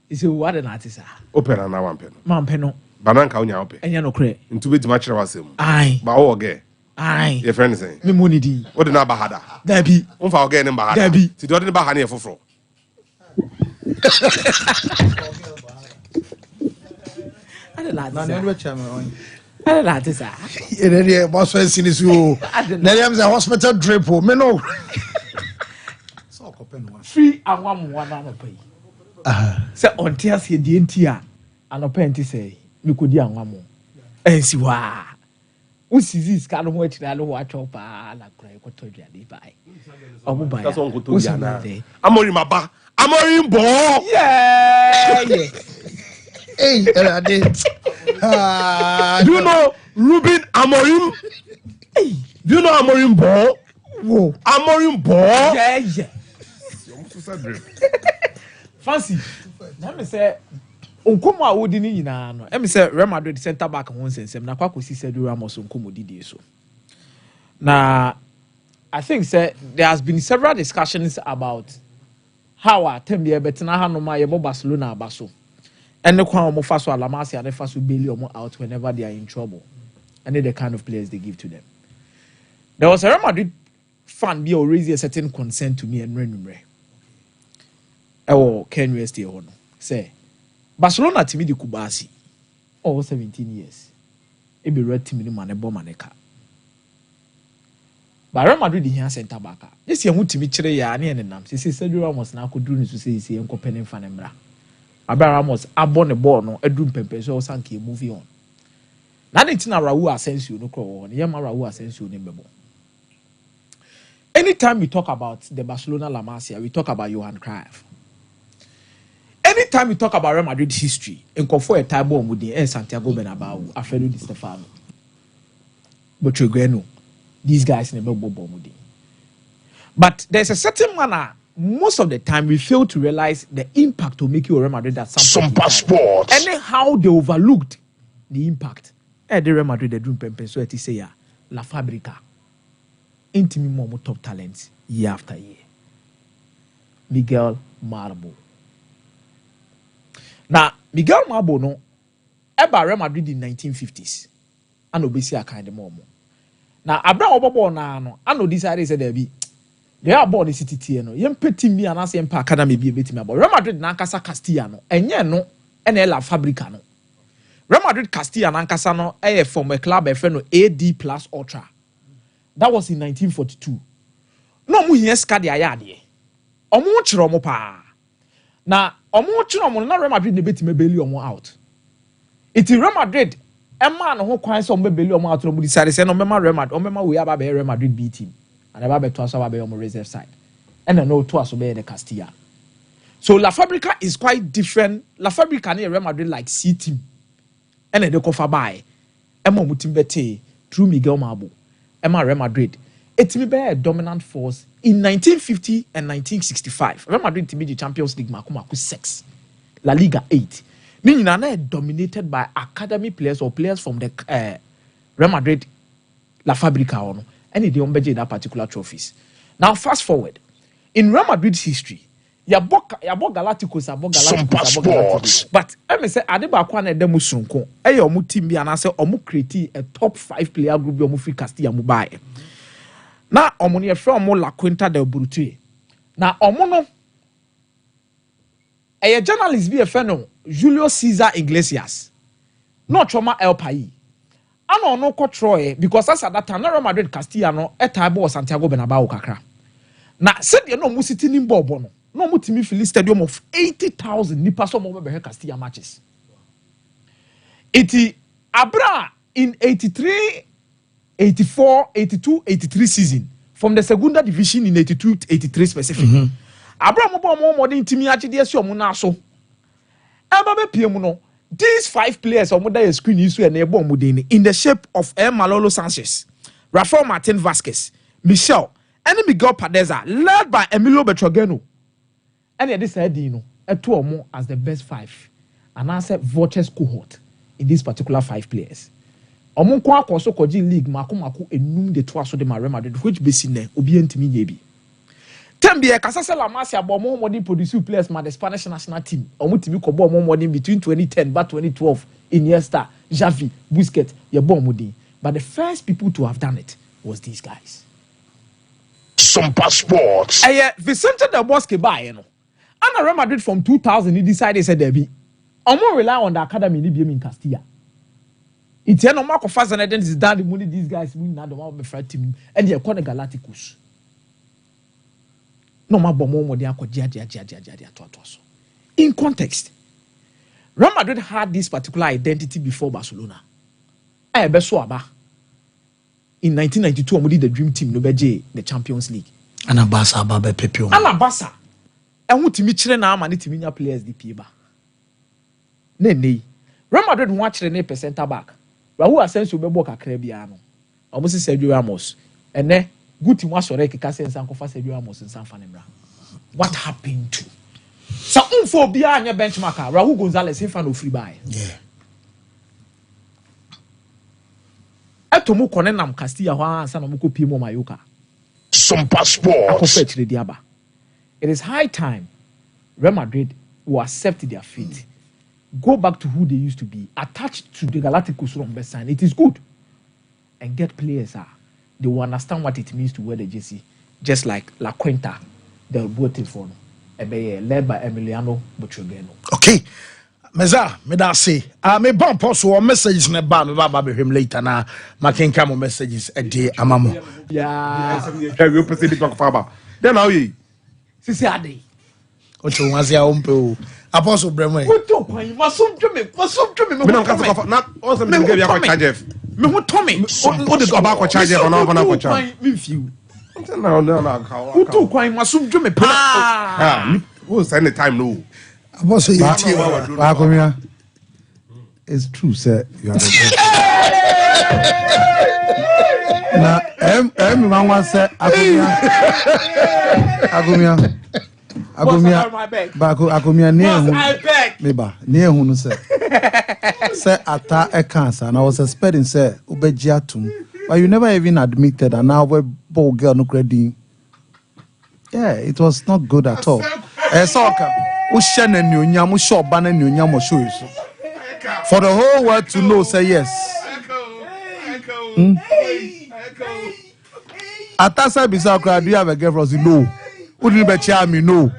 is a what an artist. Opera na one pen. Man peno. Bananka unya ope. Enya no kre. Into bit match wasem. Aye. Ba o ge. Aye. Your friend saying. Me money di. What did na bahada? Dabi. Unfa o ge ne bahada. Dabi. Ti do de bahana e foforo. I don't like this. And then the boss was in his room. Then there was a hospital drip. Me no. Free and one pay. Say on tears here the NTR and a penty say you could young one more. And see why. What's this kind of watch that watch up like cry what told you by. Oh, by that's one good to Amori maba. Amori mbo. Yeah. Hey, I did. Do you know Ruben Amorim? Hey, do you know Amorim Ball? Whoa, Amorim Ball? Yeah. Fancy. Let me say, Unkomo awodi ni nyina no. Let me say Real Madrid center back won sensem na kwa kosi Sergio Ramos Unkomo didi so. Na I think say there has been several discussions about how Tembe betina ha no ma ye Barcelona abaso. And the Kwan Mofaso Alamasi and the Faso Bailey out whenever they are in trouble. And the kind of players they give to them. There was a Real Madrid fan be already a certain concern to me and Renumre. Oh, Ken West here. Say Barcelona to me the Kubasi. Oh, 17 years. It be red team in man bomaneka. But Real Madrid here center back. This year who to me chere ya ani enam. Say Sergio Ramos na ko duru so say enko penin fan embra. Ramos abon the ball no edum pempe so sanke movie on. Na dey tina Raul Asensio no call on. Yema Raul Asensio ne bebo. Anytime we talk about the Barcelona La Masia, we talk about Johan Cruyff. Anytime we talk about Real Madrid history, enkofo e table mudi Santiago Bernabeu, Alfredo Di Stefano. Botrigueno. These guys never bobo mudi. But there's a certain manner most of the time we fail to realize the impact to make you a Real Madrid at some passport. Anyhow they overlooked the impact. The Real Madrid they dream pempe so it say ya La Fabrica. Intimi more top talents year after year. Miguel Marbo. Now Miguel Marbo no eba Real Madrid in 1950s. And obesi a kind of more. Now Abraham Obobo na no. I know this area said there be they are born in city no yem peti me and as yem pa academy bi betimi abo Real Madrid na ankasa Castilla no enye no ene la Fabrica no Real Madrid Castilla na ankasa no from a club e no AD plus Ultra that was in 1942 no mu hia ska de ayade omo chiro mo pa na omo chiro mo na Real Madrid ne betimi beli omo out it Real Madrid e man ho kwan so omo beli omo out no mu decide say no mema Real Madrid omo mema we aba be Real Madrid B team and aba be to aso aba be omo reserve side and no to aso be the Castilla. So La Fabrica is quite different. La Fabrica near Real Madrid like C team. And they cover by Emma Mutimbete through Miguel Mabo. Emma Real Madrid. It may be a dominant force in 1950 and 1965. Real Madrid to be the Champions League Makumaku 6. La Liga 8. Meaning are dominated by academy players or players from the Real Madrid La Fabrica on and they don't that particular trophies. Now fast forward. In Real Madrid's history, Yabo Galacticos, but I may say Adeba Kwana Demo Sunko, Ayo Mutimbi and I say Omu create a top 5 player group of Mufi Castilla Mubai. Now Omoni from La Quinta del Brute. Now Omono a journalist be a feno Julio Cesar Iglesias. No trauma El Pai. I don't know what Troy because as at that time Real Madrid Castilla no etabo Santiago Bernabeu kakra. Now said you know musiti ni bobo no mutimi fili stadium of 80,000 nipa so mo be Castilla matches. Iti abra in 83, 84, 82, 83 season from the Segunda Division in 82 to 83 specific. Abra mo bo mo modern timi agide esi omo na so. Eba be pie mu no these 5 players omo da screen isu and ebo omo den in the shape of Malolo Sanchez, Rafael Martin Vasquez, Michel and Miguel Padeza, led by Emilio Betrogeno. And they said, you know, a 2 or more as the best 5. And I said, voters cohort in these particular 5 players. Omunkwa also koji league, Maku, and the 2 so de Real Madrid, which basically obedient me, maybe. Tembia, Casasa La Masia, more modern produce players, the Spanish national team. Omutimi Kobo more modern between 2010 but 2012 Iniesta, Xavi, Busquets, Yabomudi. But the first people to have done it was these guys. Sompa Sports. Vicente Del Bosque by you know. And Real Madrid from 2000 he decided said there be. Omo rely on the academy in Castilla. It's no mark of fast and then is down the money these guys win now the one be friend team and they call the Galacticos. No more bomo they are to. In context, Real Madrid had this particular identity before Barcelona. I be so aba. In 1992, we did the dream team, no beje the Champions League. Anabasa Babe Pepio. Anabasa. And what to me children now, and to players the piba. Nay. Real Madrid watch the center back. Raul Asensio be boka Crebiano. Almost Sergio Ramos. And then good team was sorry Kase and Sanko for Sergio Ramos and San Fanembra. What happened to? So for behind your benchmarker, Raul Gonzalez in fan of free buy. Yeah. Etomo konenam Castilla ho ansa na mko pie mo Mayoka. Sompa Sports. It is high time Real Madrid will accept their fate. Go back to who they used to be, attached to the Galacticos from best sign. It is good. And get players they will understand what it means to wear the jersey. Just like La Quinta, they'll vote for led by Emiliano Butrogeno. Okay. Meza, me da say, me bon post or messages na ba me ba be him later na makenka mo messages e dey amamo. Yeah. You person the talk faba. Then how you? Sisi ade. Ocho wanse a ompe o. Apostle Bremwe. Kuto kwan, masum dweme. Me na ka so na on say me give you a charge. Me ho Tommy. O de about ko charge for na ko charge. Me fiu. No. Kuto kwan, masum dweme pa. Ah, who send the time no. Apostle Akomia, it's true, sir. You are the best. Now, Mama said, Akomia, near who said, Sir, ata a cancer, and I was expecting, sir, Ubejiatum, but you never even admitted, and now we're bold girl no credit. Yeah, it was not good at all. Soccer. For the whole world to know, say yes. Atasa bisa kra, do you have a girlfriend? Say no. Wouldn't be cheer me no.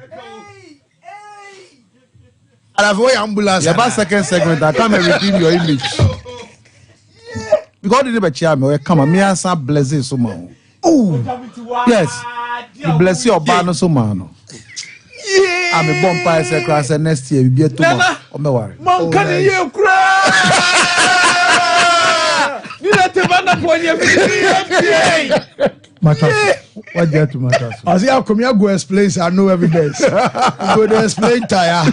And I've got ambulance. About second segment, I come and redeem your image. Because you never cheer me, come on, me answer blessing so man. Oh, yes, you bless your banner so man. I'm a bomb pie across the next year. Be a tomorrow. Oh, no worry. Man, can you cry? You let the man up on your Matters. What get to matters? I say, how come you go explain? I know evidence. Go to explain tire.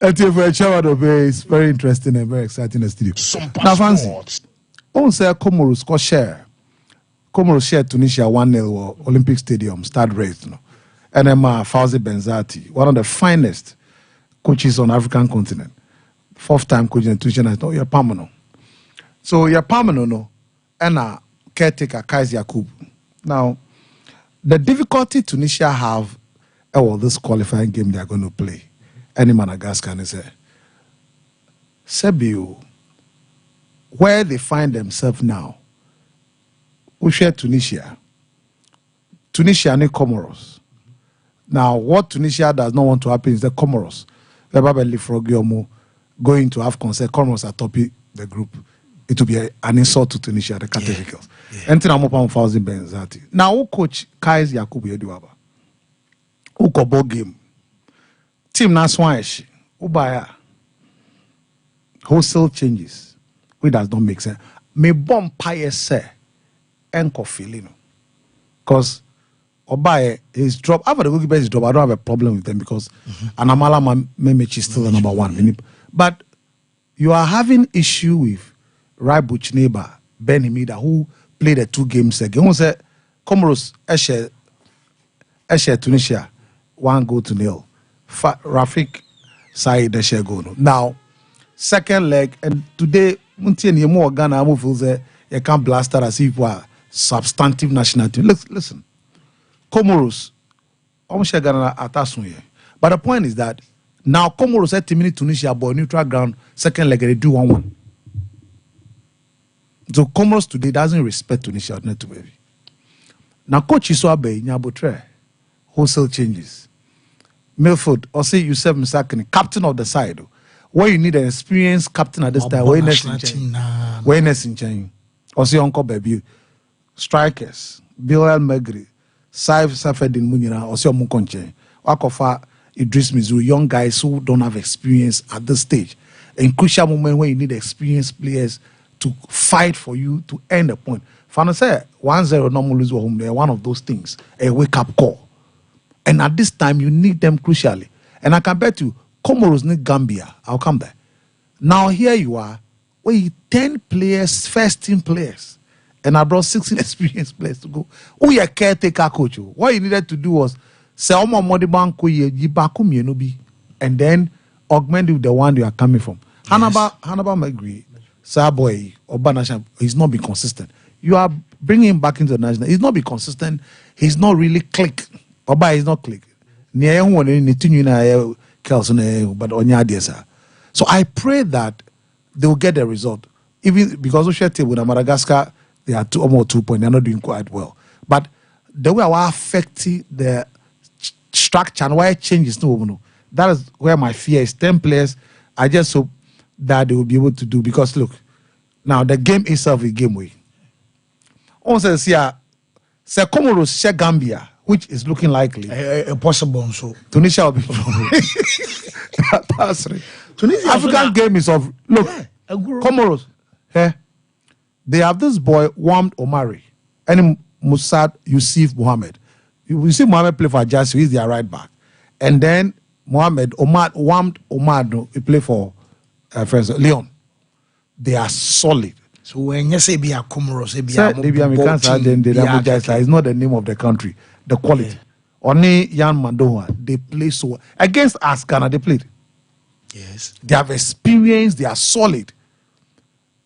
For a chairman of it's very interesting and very exciting in the studio. Now, fancy. On say Comoros score share. Comoros share Tunisia 1-0 Olympic Stadium start race. No? And then Fawzi Benzati, one of the finest coaches on African continent. Fourth time coaching in Tunisia. No, you're permanent. So you're permanent, no. And caretaker Kais Yakub. Now, the difficulty Tunisia have this qualifying game they are going to play. Any Madagascar and say, Sebio, where they find themselves now, we share Tunisia and Comoros. Now, what Tunisia does not want to happen is the Comoros. The Babeli Frogiomo going to have concern. Comoros are topping the group. It will be an insult to Tunisia, the categories. And I'm upon Fawzi Benzati. Now, who coach Kais Yakubu Eduaba? Who got ball game? Team Naswash, Ubaya. Wholesale changes, which does not make sense. Me bomb pie say, enko feeling. Because Obaya is drop. After the goalkeeper is drop, I don't have a problem with them because Anamala Memechi is still the number one. But you are having issue with Raibuch neighbor Ben Himida, who played the 2 games again. Who said Comoros Eshe Tunisia 1-0. Rafik Said Eshe goal. Now, second leg, and today Muntian Yemo Ghana move you can't blast that as if you are substantive national team. Listen, Comoros, almost Ghana atasun here. But the point is that now Comoros at Tunisia boy neutral ground, second leg they do 1-1. So Comoros today doesn't respect Tunisia, not to baby. Now coach Iswabe Nyabotre, wholesale changes. Milford, or say Yusuf Misakini, captain of the side. Where you need an experienced captain at this time, awareness in change. Or say Uncle Baby, strikers, Bilal Megri, Saif Safedin Munina, or say Mukonche, Wakofa Idris Mizu, young guys who don't have experience at this stage. In crucial moment when you need experienced players to fight for you to end the point. Fana say 1-0 normal lose home there, one of those things, a wake-up call. And at this time, you need them crucially. And I can bet you, Comoros need Gambia. I'll come there. Now here you are, with 10 players, first team players. And I brought 16 experienced players to go. Who your caretaker coach? What you needed to do was say, and then augment with the one you are coming from. Yes. Hannibal McGree, Sarboy, Obanasham, he's not been consistent. You are bringing him back into the national. He's not been consistent. He's not really click. Oba is not click. So I pray that they will get the result. Even because we share with Madagascar, they are 2 points. They're not doing quite well. But the way I affecting the structure and why it changes, that is where my fear is. 10 players, I just hope that they will be able to do. Because look, now the game itself is game way. On says here, Comoros share Gambia, which is looking likely. Possible. So Tunisia will be that's right. Tunisia African game is of look. Comoros, they have this boy Wamd Omari and Musad Yusuf Mohammed. You see Mohammed play for Ajax, he's their right back, and then Wamd Omar, he play for Leon. They are solid. So when you say be a Comoros, it's not the name of the country, the quality. Only Jan Mandoa, they play so against us, Ghana, they played. Yes. They have experience, they are solid.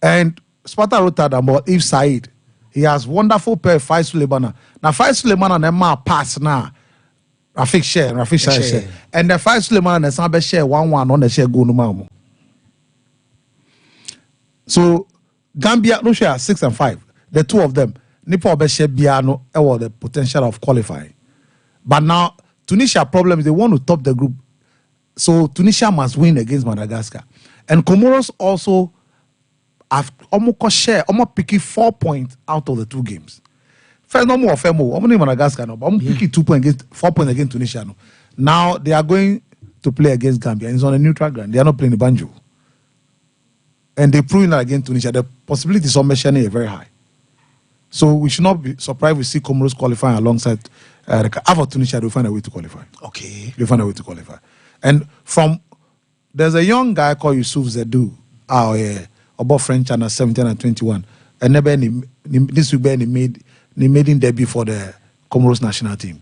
And Sparta wrote that about If Said. He has wonderful pair Fai Suleimana. Now Fai Suleimana and Emma pass now. Rafik share. And the Fai Suleimana and the Sambe share 1-1 on the share go no more. So Gambia no share 6 and 5. the two of them, Nipo Obeshe Biano, the potential of qualifying. But now, Tunisia problem is they want to top the group. So Tunisia must win against Madagascar. And Comoros also have almost picking 4 points out of the 2 games. First, no more, fair more. I'm Madagascar, no, but I'm picking 2 points against 4 points against Tunisia. No. Now they are going to play against Gambia, and it's on a neutral ground. They are not playing the banjo. And they proving that against Tunisia, the possibilities of mentioning are very high. So we should not be surprised we see Comoros qualifying alongside after Tunisia. They'll find a way to qualify. Okay. They'll find a way to qualify. And there's a young guy called Yusuf Zedu, about French under 17 and 21. And this will be the maiden debut for the Comoros national team.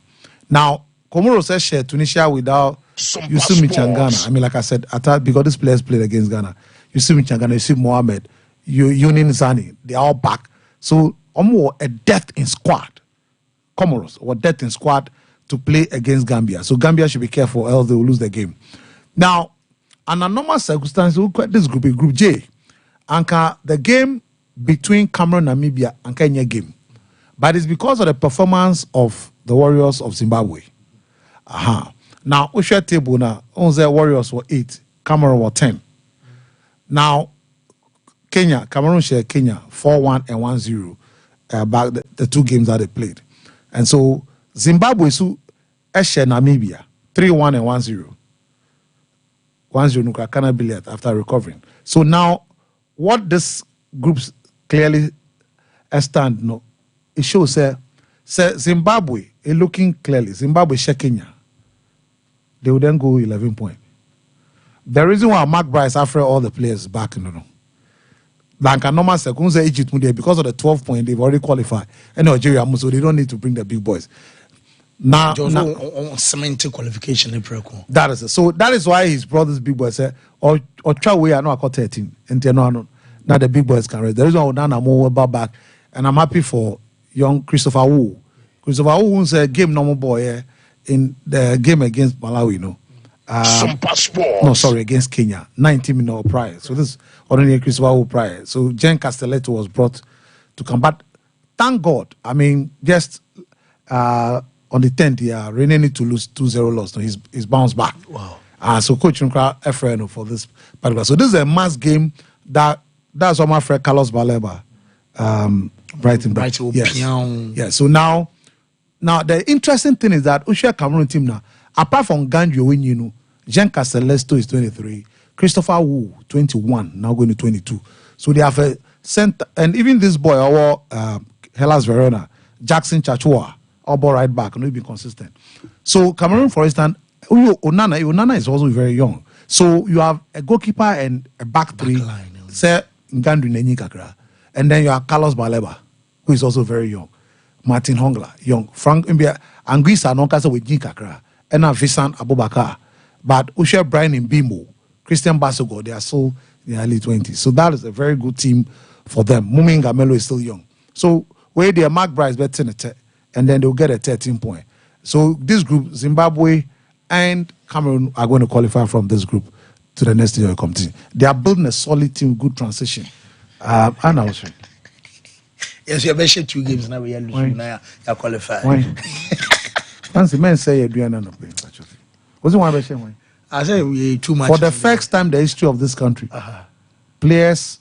Now, Comoros has shared Tunisia without Yusuf Michangana. I mean, like I said, because these players played against Ghana. Yusuf Michangana, Yusuf Mohamed, Yunin Zani, they are all back. So, a depth in squad. Comoros, or depth in squad to play against Gambia. So, Gambia should be careful, else they will lose the game. Now, under normal circumstances, this group is Group J. Anka, the game between Cameroon and Namibia, and Kenya game. But it's because of the performance of the Warriors of Zimbabwe. Now, we share table now. The Warriors were 8, Cameroon were 10. Now, Cameroon share Kenya 4-1 and 1-0 about the 2 games that they played. And so Zimbabwe share Namibia 3-1 and 1-0. 1-0 Nukakana Billiard after recovering. So now, what this groups clearly stand, no, it shows Zimbabwe is looking clearly. Zimbabwe share Kenya. They will then go 11 points. The reason why Mark Bryce after all the players back, like a normal second, Egypt, because of the 12 points, they've already qualified. And Nigeria, so they don't need to bring the big boys. Now, cemented qualification. That is it. So that is why his brothers, big boys, said, or try way, I know I got 13. And now the big boys can raise. The reason why I'm more back, and I'm happy for young Christopher Wu. Christopher Wu was a game normal boy in the game against Malawi, Sompa Sports. No, sorry, against Kenya, 19 minutes prior. So this ordinary Christopher Wu prior. So Jen Castelletto was brought to come. But thank God, I mean, just on the 10th, Rene need to lose 2-0 loss. So he's bounced back. Wow. So Coach Nkra FRN for this particular. So this is a mass game that's what my friend Carlos Baleba, Brighton. Yes. So now the interesting thing is that Usher Cameroon team now, apart from Ganjo, Jean Castelletto is 23, Christopher Wu 21, now going to 22. So they have a center, and even this boy, our Hellas Verona, Jackson Chachua, our ball right back, and we've been consistent. So Cameroon, for instance, Onana is also very young. So you have a goalkeeper and a back three, say Ngandu Nenyi Kakra, and then you have Carlos Baleba, who is also very young. Martin Hongla, young. Frank Mbia, Anguissa Nonkasa with Jin Kakra, and now Vincent Abubakar. But Usher Brian in Bimo, Christian Basogo, they are so in the early 20s. So that is a very good team for them. Mumi Ngamelo is still young. So where they are Mark Bryce betting and then they'll get a 13 point. So this group, Zimbabwe and Cameroon are going to qualify from this group to the next year competition. They are building a solid team, good transition. And also. Yes, you have 2 games now. We are losing now. You are qualified. Fancy men say you're doing no playing. What's the one? I say we too much. For the first time in the history of this country, players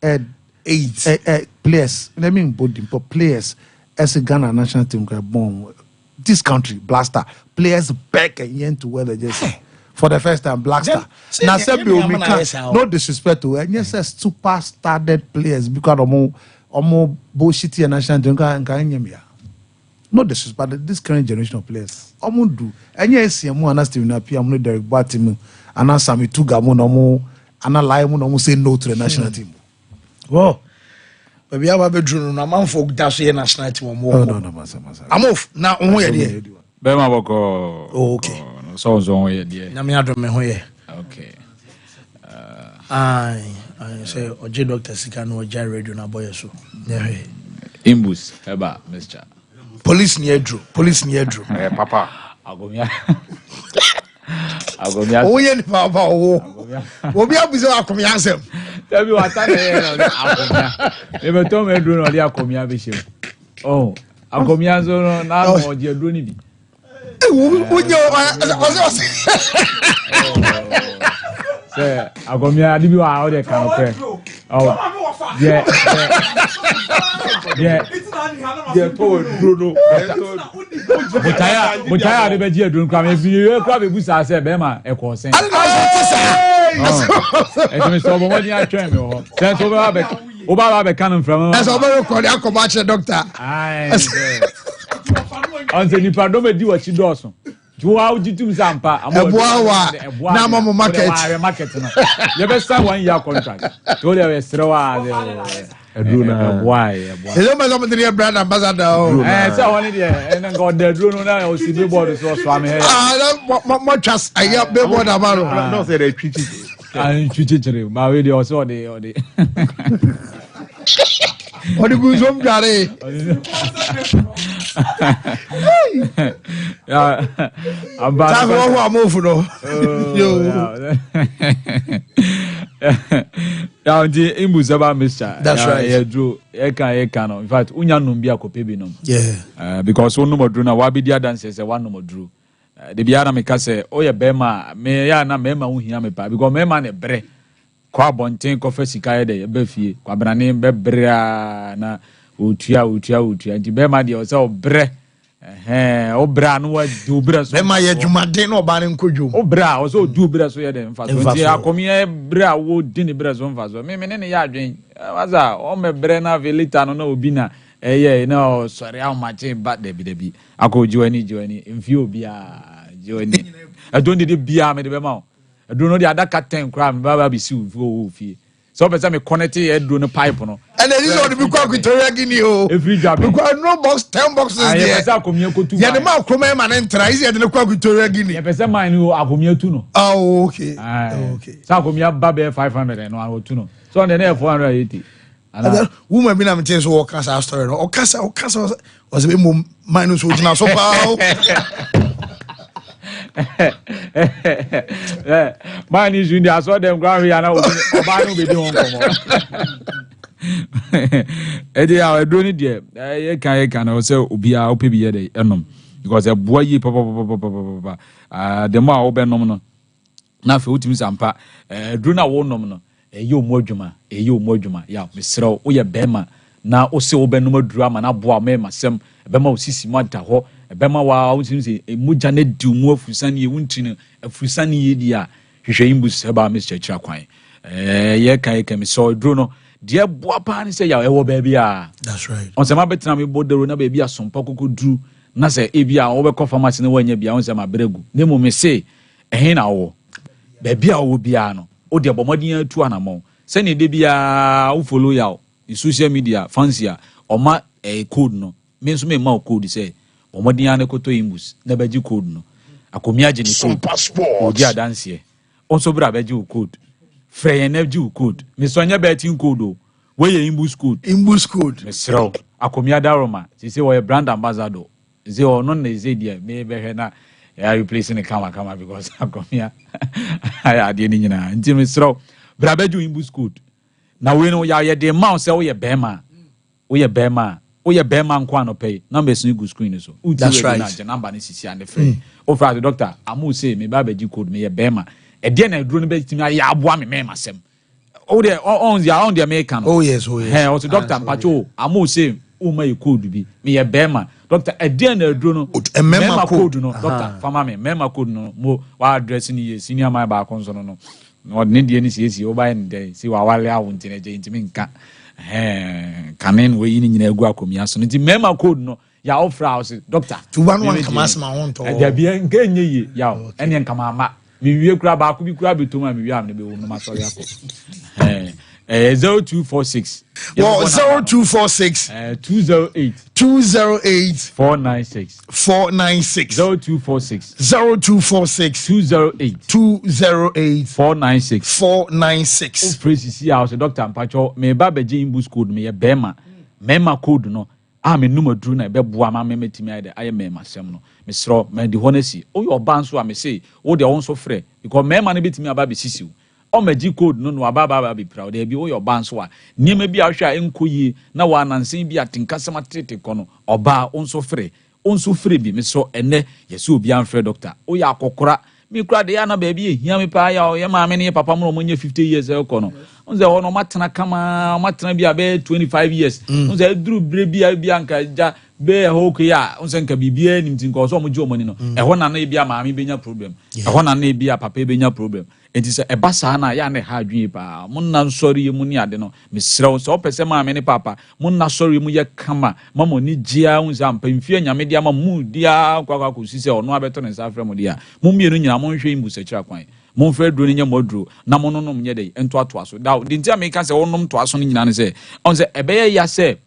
had 8 players. Let me put them, but players as a Ghana national team got born. This country, Blaster, players back again to where they just for the first time, Blaster. Now, no disrespect to it. Yes, super started players because of more bullshit national team. No disrespect, but this current generation of players. Do. And yes, I'm not Stephen Appiah, I'm not Derek Batimu, and I'm Sammy Tugamu, and I say no to the national team. Well, but we have a bedroom, a man for that's the national team. No, I'm off now. Bema boko. Okay. So on here. Okay. I say Oje Doctor Sikano Oje Radio na boy so. Imbus heba Mr. Police near Drew. Papa. Agomia. Oh, yeah, Papa. Oh, we are busy. Tell me what time they told me do no dia komia be shim. Oh, akomia so no na mo je duro ni bi. Say akomia di bi wa o de kan pe. Oh. Yeah. To duro no. Mutaya de be je duro kwa me fi kwa be busa say be ma e ko sen. Ese so bo mo di a twen me ho. Say so ba be o ba be kan from. Ese o ba ko dia ko ma che doctor. Ai. Anse ni pardon me di wa chi doso. Ju wa uji tum sampa. Eboa na mo market. Market no. You be sign 1 year contract. To dey we srewa Edruna why? Hello, my somebody brand ambassador. So one there, and God the drone now o see billboard so am here. Mo trust I hear billboard about. No say they treat it. And treat but we dey also dey What the goose from Gary? Yeah, about what move no. Yeah, the imbus about Mr. That's right. Yeah, Drew. Eka no. In fact, unya numbi akope bi no. Yeah. Because one no Drew na wabi dia dancers one no Drew. The biara me ka say, "Oh, bema me ya na mema uhia me pa because mema ne bre." Kwa bonten ko fa sika ye de be fie. Kwa brane be bre na otua. Nti bema de o say o bre. Obra no wa du bra so. Bema ye dwumaden no ba ne nkodwom. Obra o so du bra so ye de mfa so. Nti akomie bra wo di ne bra so mfa so. Me ne ya adwen. Waza o me bre na velita no na obi na na sorry how much but debi. Akojiwani mfi obi a jiwani. Adon de bia me de bema o. Adon no de adaka 10 kra me baba bi si wo fie. So person me connect e do no pipe no. And then this one be kwa Victoria Guinea o. Every job. Because no box 10 boxes there. Yeah, person akomie ko tu. Ya de ma kroma ma na ntra isi ya de kwa Victoria Guinea. Yeah, person man no akomie tu no. Oh, okay. Okay. So akomie ba be 500 no an tu no. So on the 480. And woman be na me tell so work as story no. Okasa was be mo minus o jina so pa. Man is in the I saw them ground here now. Oba no be don komo. Edi a do ni de ye kan o say obi a ope bi ye de enom because e boy yi papa the more o be nom no na fe utimi sampa do na wo nom no e omu adwuma ya mesrew wo ye bema na o se wo be nom aduru ama na boa me masem bema o sisi mo da ho bema wa utimi se emuja na di mu afusane ye wuntini afusane ye di a hwehwe imbus ba Mr. Chirakwan ye kan me so duro no de boa pa ni say ya e wo ba bia. That's right. On se ma betina me bodero na ba bia Sompa kokko duru na say e bia wo be ko pharmacy na wanya bia on se ma bregu ne mo me say ehin na wo ba bia wo bia no o de bomodin atu anamo se ne de bia wo follow ya in social media fancy a o ma code no me nso me ma code say bomodin an ko to imbus na ba ji code no akomia je ni code o di adanse on so bra ba ji code frey na ji code me so nya ba tin code o we ye imbus code me sro akomia daroma say we brand ambassador say o no na say dia me be he na ya replacing the kama because akomia aya de ni nyina nti me sro bra ba ji imbus code na we no ya ye de ma say we ye bema nkwa no pay number so go screen so that's right na number ni sisi and free o fra the doctor amu say me ba ji code me ye bema e de na duro no be timi ya aboa me masem o de on the American oh yes hey o the doctor mpacho amu say o ma ye code bi me ye bema doctor e de na duro no mema code no doctor fama me mema code no mo wa address ni ye senior man ba konso no no ne de ni sisi o ba ni de si wa wale a wonti je ntimi nka kanen we yin nyina egu akomia so nti mema code no ya offer house doctor to one kama ma won to da bia nka nye ya ene nka ma mi wie kura ba ku bi kura betoma mi wie am ne be wo no ma sorry ako 0246 0246 208 496 0246 208 496 o precise house doctor mpacho me ba beje imbus code me ye bema code no a me numa duru na be boa ma me metimi ade aye me masem no me sro me di honesi o yo ba nso a me say o de won so frɛ because mema no betimi aba be sisiu omaji code no ababa be proud there be your ban so a niam bi ahwe a enko yi na wa nansen bi atenkasema tete kono oba onso free bi me so ene yesi obi anfre doctor o ya akokora mi kura de ya na ba bi ehia me pa ya ye ma me ne papa mo nye 50 years e kono onze ono matena kama matena bi abe 25 years onze eduru bre bi anka ja be hoke ya onse nka bibia nim tin ko so mo jo money no ho na na bia ma me benya problem ho na na bia papa benya problem enti se eba sa na ya na ha adwen pa mo na sorry mu ni ade no me srew so pese ma me ne papa mo na sorry mu ye kama mama ni gia onse ampa mfie nyame dia ma mu dia kwa ko sise ono abeto ne sa frɛ mo dia mo mienu nyina mo nhwe imbu sekira kwan mo frɛ duro ni nya moduro na mo no nye dey ento ato aso da di ntia me ka se wonom to aso ni nyina ne se onse ebeye ya se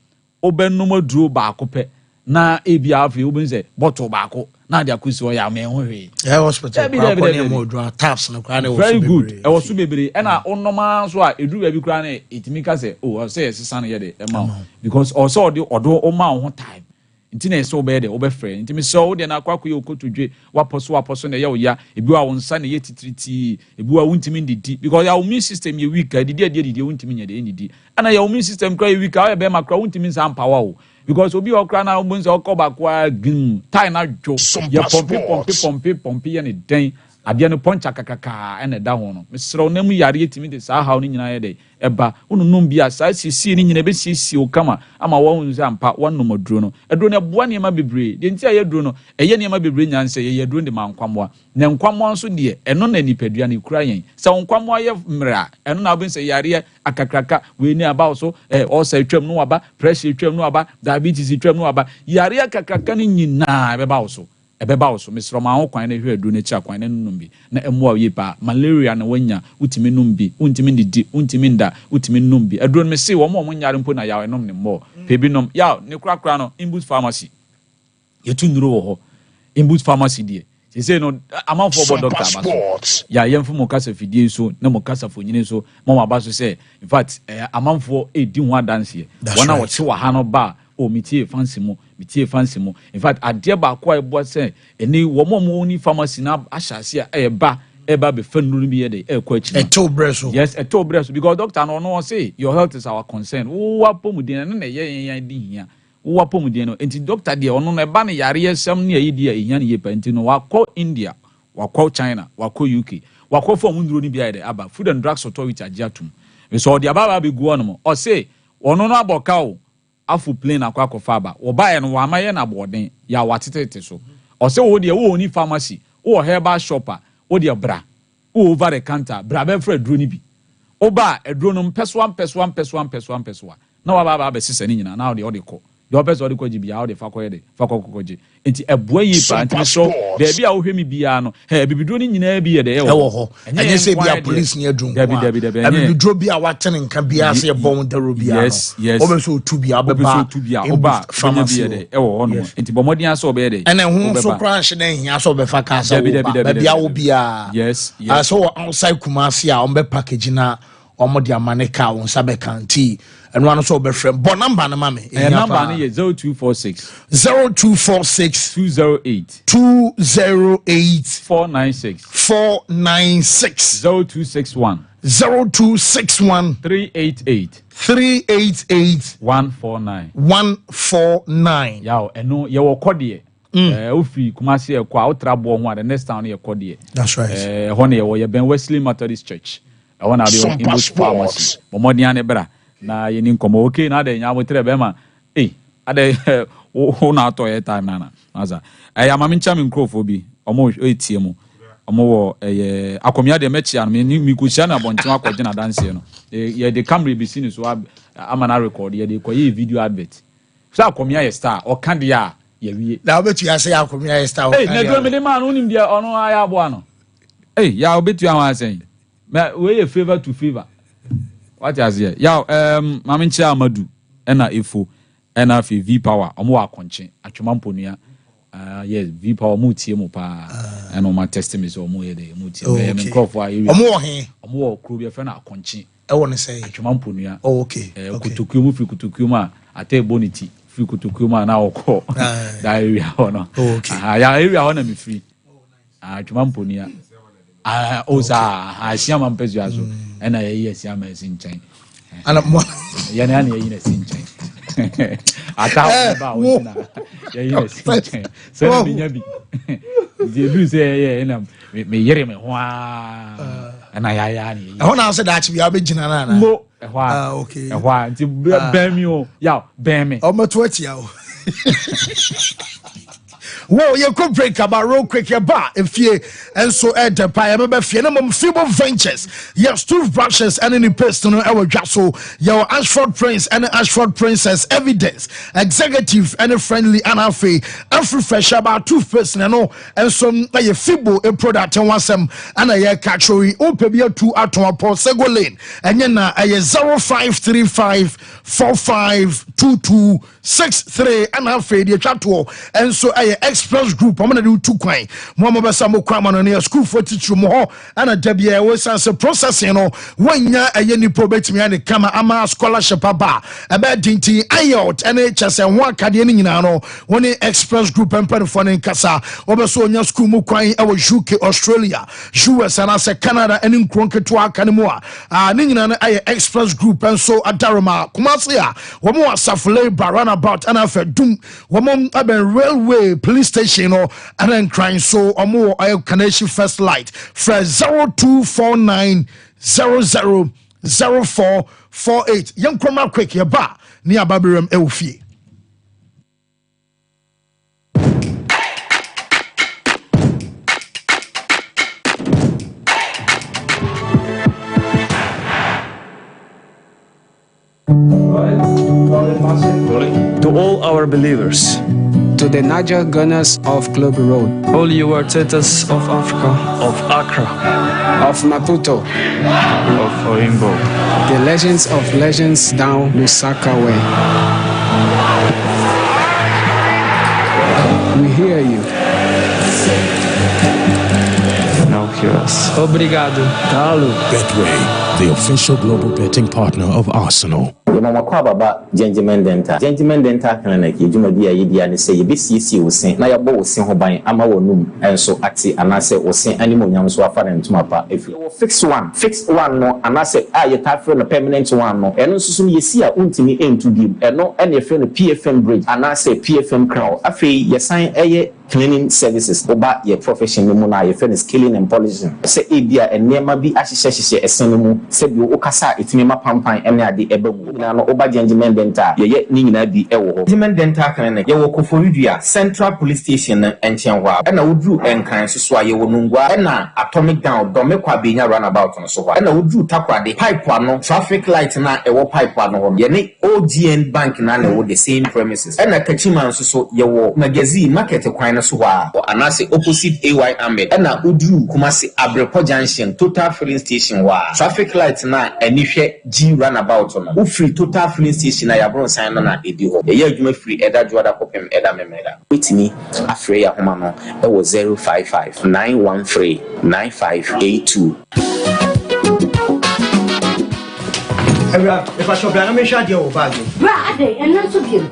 obenum duro ba akopɛ na ebia afi obense bottle baako na dia kusi o ya me hwe hospital kwa ne mo dro taps na kwa ne very good e wo so bebere e na onoma so a eduru ba bi kra na itimi ka se o say sesa no ye de e ma because also odo o ma ho time nti na so be de o be frɛ nti me so de na akwa koye okotodwe waposo na ye o ya ebi wa wonsa na ye titiriti ebi wa wontimi ndidi because ya immune system ye weak didi wontimi nya de ndidi ana ya immune system kra ye weak a be ma kra wontimi sa ampawa o because obi okra na ogbonse okoba kwa gim tie na dwo ye pompi ye ne den ade no poncha kakaka ene da ho no mesrew na mu yare yetimi de sa haw ni nyina ye de eba ununum bia sa sisi ni nyina be sisi o kama ama wo nze ampa wonnom aduro no aduro ne boa ne ma bebre de ntia ye aduro no eye ne ma bebre nyanse ye aduro de mankwamwa ne nkwamwa nso de eno na nipadua ne kura yen sa nkwamwa ye mra eno na obense yare akakraka we ni aba so o sa twam no aba pressure twam no aba diabetes twam no aba yare akakraka ni nyina be ba so ebeba wo so mesro ma ho kwan na hwe adu na chi akwan na nunum bi na emu awie pa malaria na wanya utimi num bi untimi ndidi untimi nda utimi num bi adu no me se wo mo nyare mpo na yaw enom ne mo pebi nom yaw ne kura no Imbus pharmacy yetu nduro wo ho Imbus pharmacy die se no amanfo bo doctor abaso ya yemfo mo kasa fidie so na mo kasa fonyine so mo abaso se in fact amanfo edi ho adanse wona wo che wa ha no ba o mitie fancy mo in fact ade ba kwa ebo se eni wo mo ni pharmacy na ahyase a eba be fanuru bi ye de e kwa chi eto breso yes eto breso because doctor no say your health is our concern wo apomuden na ye di hia wo apomuden no enti doctor de ono no eba ne yare yesam ne yi di hia ne ye pa enti no wakọ India wakọ China wakọ UK wakọ fo nduro ni bi ye de aba Food and Drugs Authority agiatum so de aba be gu ono o say ono no aboka o afu plane akwa kofaba wo bae no wa maye na boden ya watetete so o se wo de wo ni pharmacy wo herbal shopper wo de bra wo over the counter bra be fra duro ni bi o ba eduro no peso na wa ba be sisa ni nyina na wo de ko de peso de ko ji bia wo de fakoje enti eboa yi pa enti so de bia wo hwemi bia no bibiduro ni nyina bi ye de wo ho enye se bia police ni adrum bibiduro bia watene nka bia se bon daro bia no o be so tu bia ba pharmacy de wo no enti bomodin aso be de ene hu so crash na hia so be fa ka sa wo bia wo bia so outside Kumasi a on be package na omo de amaneka won sabe kanti eno ano so be frem bo number na mame number na ye 0246 208 496 0261 388 149 yaw eno ye wo kode ofi Kumasi e kwa outrabo ho the next town ye kode that's right ho na ye wo ye Ben Wesley Methodist Church I want to be in Imbus pharmacy momodian e bra na ye ni nkomo okay na de nya motre be ma ade wo na to ye time na aza amami ncha me nkrofo bi omo etie mu omo wo akomia de mechi an mi kuchia na bontin akwaje na dance no ye de camera bi sini so amana record ye de koye video advert so akomia ye star o kan de a ye wie na obetu ya say akomia ye star na do me de man unim de ono aya abo ano ya obetu an asen we favor to favor what is here ya mami nchi amadu ena efo ena fi V power omo wa konche atwemampo nua yes V power mu tie mu pa ena ma testament so omo ye de mu tie me microphone area omo wo he omo wo kro bi fe na akonche e wo ne say atwemampo nua okay kutukuo mu fi kutukuo ma ate bonity fi kutukuo ma na okọ da area ho no ya area ho na me free atwemampo nua I see a man pesuazo, and I yes, I'm a sin chain. And I'm Yanani in a sin chain. I thought about sin chain. So, you do say, yeah, me hear me, and I want to answer that we are being general. Okay. Why? Bam you, yeah, bam me. I'm a 20 year. Well, you could break about real quick your bar if you and so at the pie. I remember feeble ventures. Yes, toothbrushes and any personal our jasso. Your Ashford Prince and Ashford Princess evidence. Executive and friendly and afraid. And fresh about toothpaste and some a feeble a product and one some and a catchery. Open your 2 at one port Sego Lane. And then a 0535 452263 and afraid your chat and so I express group. I'm gonna do 2 coin. Mama Basamo Kraman near school for teacher more and a Debbie was as a process, when ya a yenny probate me and the Kama Ama scholarship aba about dinty IOT NHS and 1 Cadian when the express group and Penfon in Casa over so in your school Mukwai our UK Australia US and as a Canada and in Cronke to our Canimoa Ningin I express group and so at Darama Kumasia one more Safle Baran about and I've doom one railway police station and then crying so or more oil connection first light for 0249 000448 young croma quick your bar near Babiram Elfie. To all our believers, to the Niger Gunners of Globe Road, all you Artetas of Africa, of Accra, of Maputo, of Oimbo, the legends of legends down Lusaka way. We hear you. Now hear us. Obrigado. Talo. Betway, the official global betting partner of Arsenal. Mama Kwababa, Gentleman Dental Clinic, Jumadia Yidia, and say, BCC will sing, Naya Bo sing Hobai, Amawonum, and so Ati, and I say, or sing animal yams who are far and to Mapa. If you fix one no, and I say, you type for a permanent one, no, and also you see a untimi aim to give, and no, any friend of PFM bridge, and I say PFM crowd. I feel you sign a cleaning services about your profession, your friend is killing and polishing. Say, Abia, and near be Ashisha, a cinema, said you Okasa, it's me, my pampan, and I did ever. No oba Gentleman Dental ye ni nyina bi ewo Gentleman Dental Clinic ye wo Koforidua Central Police Station enchianwa na wodru enkan so a ye wo nungwa na Atomic Down domekwa benya runabout no so ho na wodru takwade pipe ano traffic light na ewo pipe ano ho ye ni OGN Bank na wo the same premises na Kachiman so ye wo magazine market kwan no so ho anase opposite AY Ahmed na wodru Kumasi Abrepo Junction Total Filling Station wa traffic light na anihwe G runabout no free Total Filling Station na yabron sign na edi ho ye adwuma free eda juada kopem eda memela witini afre ya homa no e wo 055 913 9582 if I shop na me shade o bag bra ade enna so biem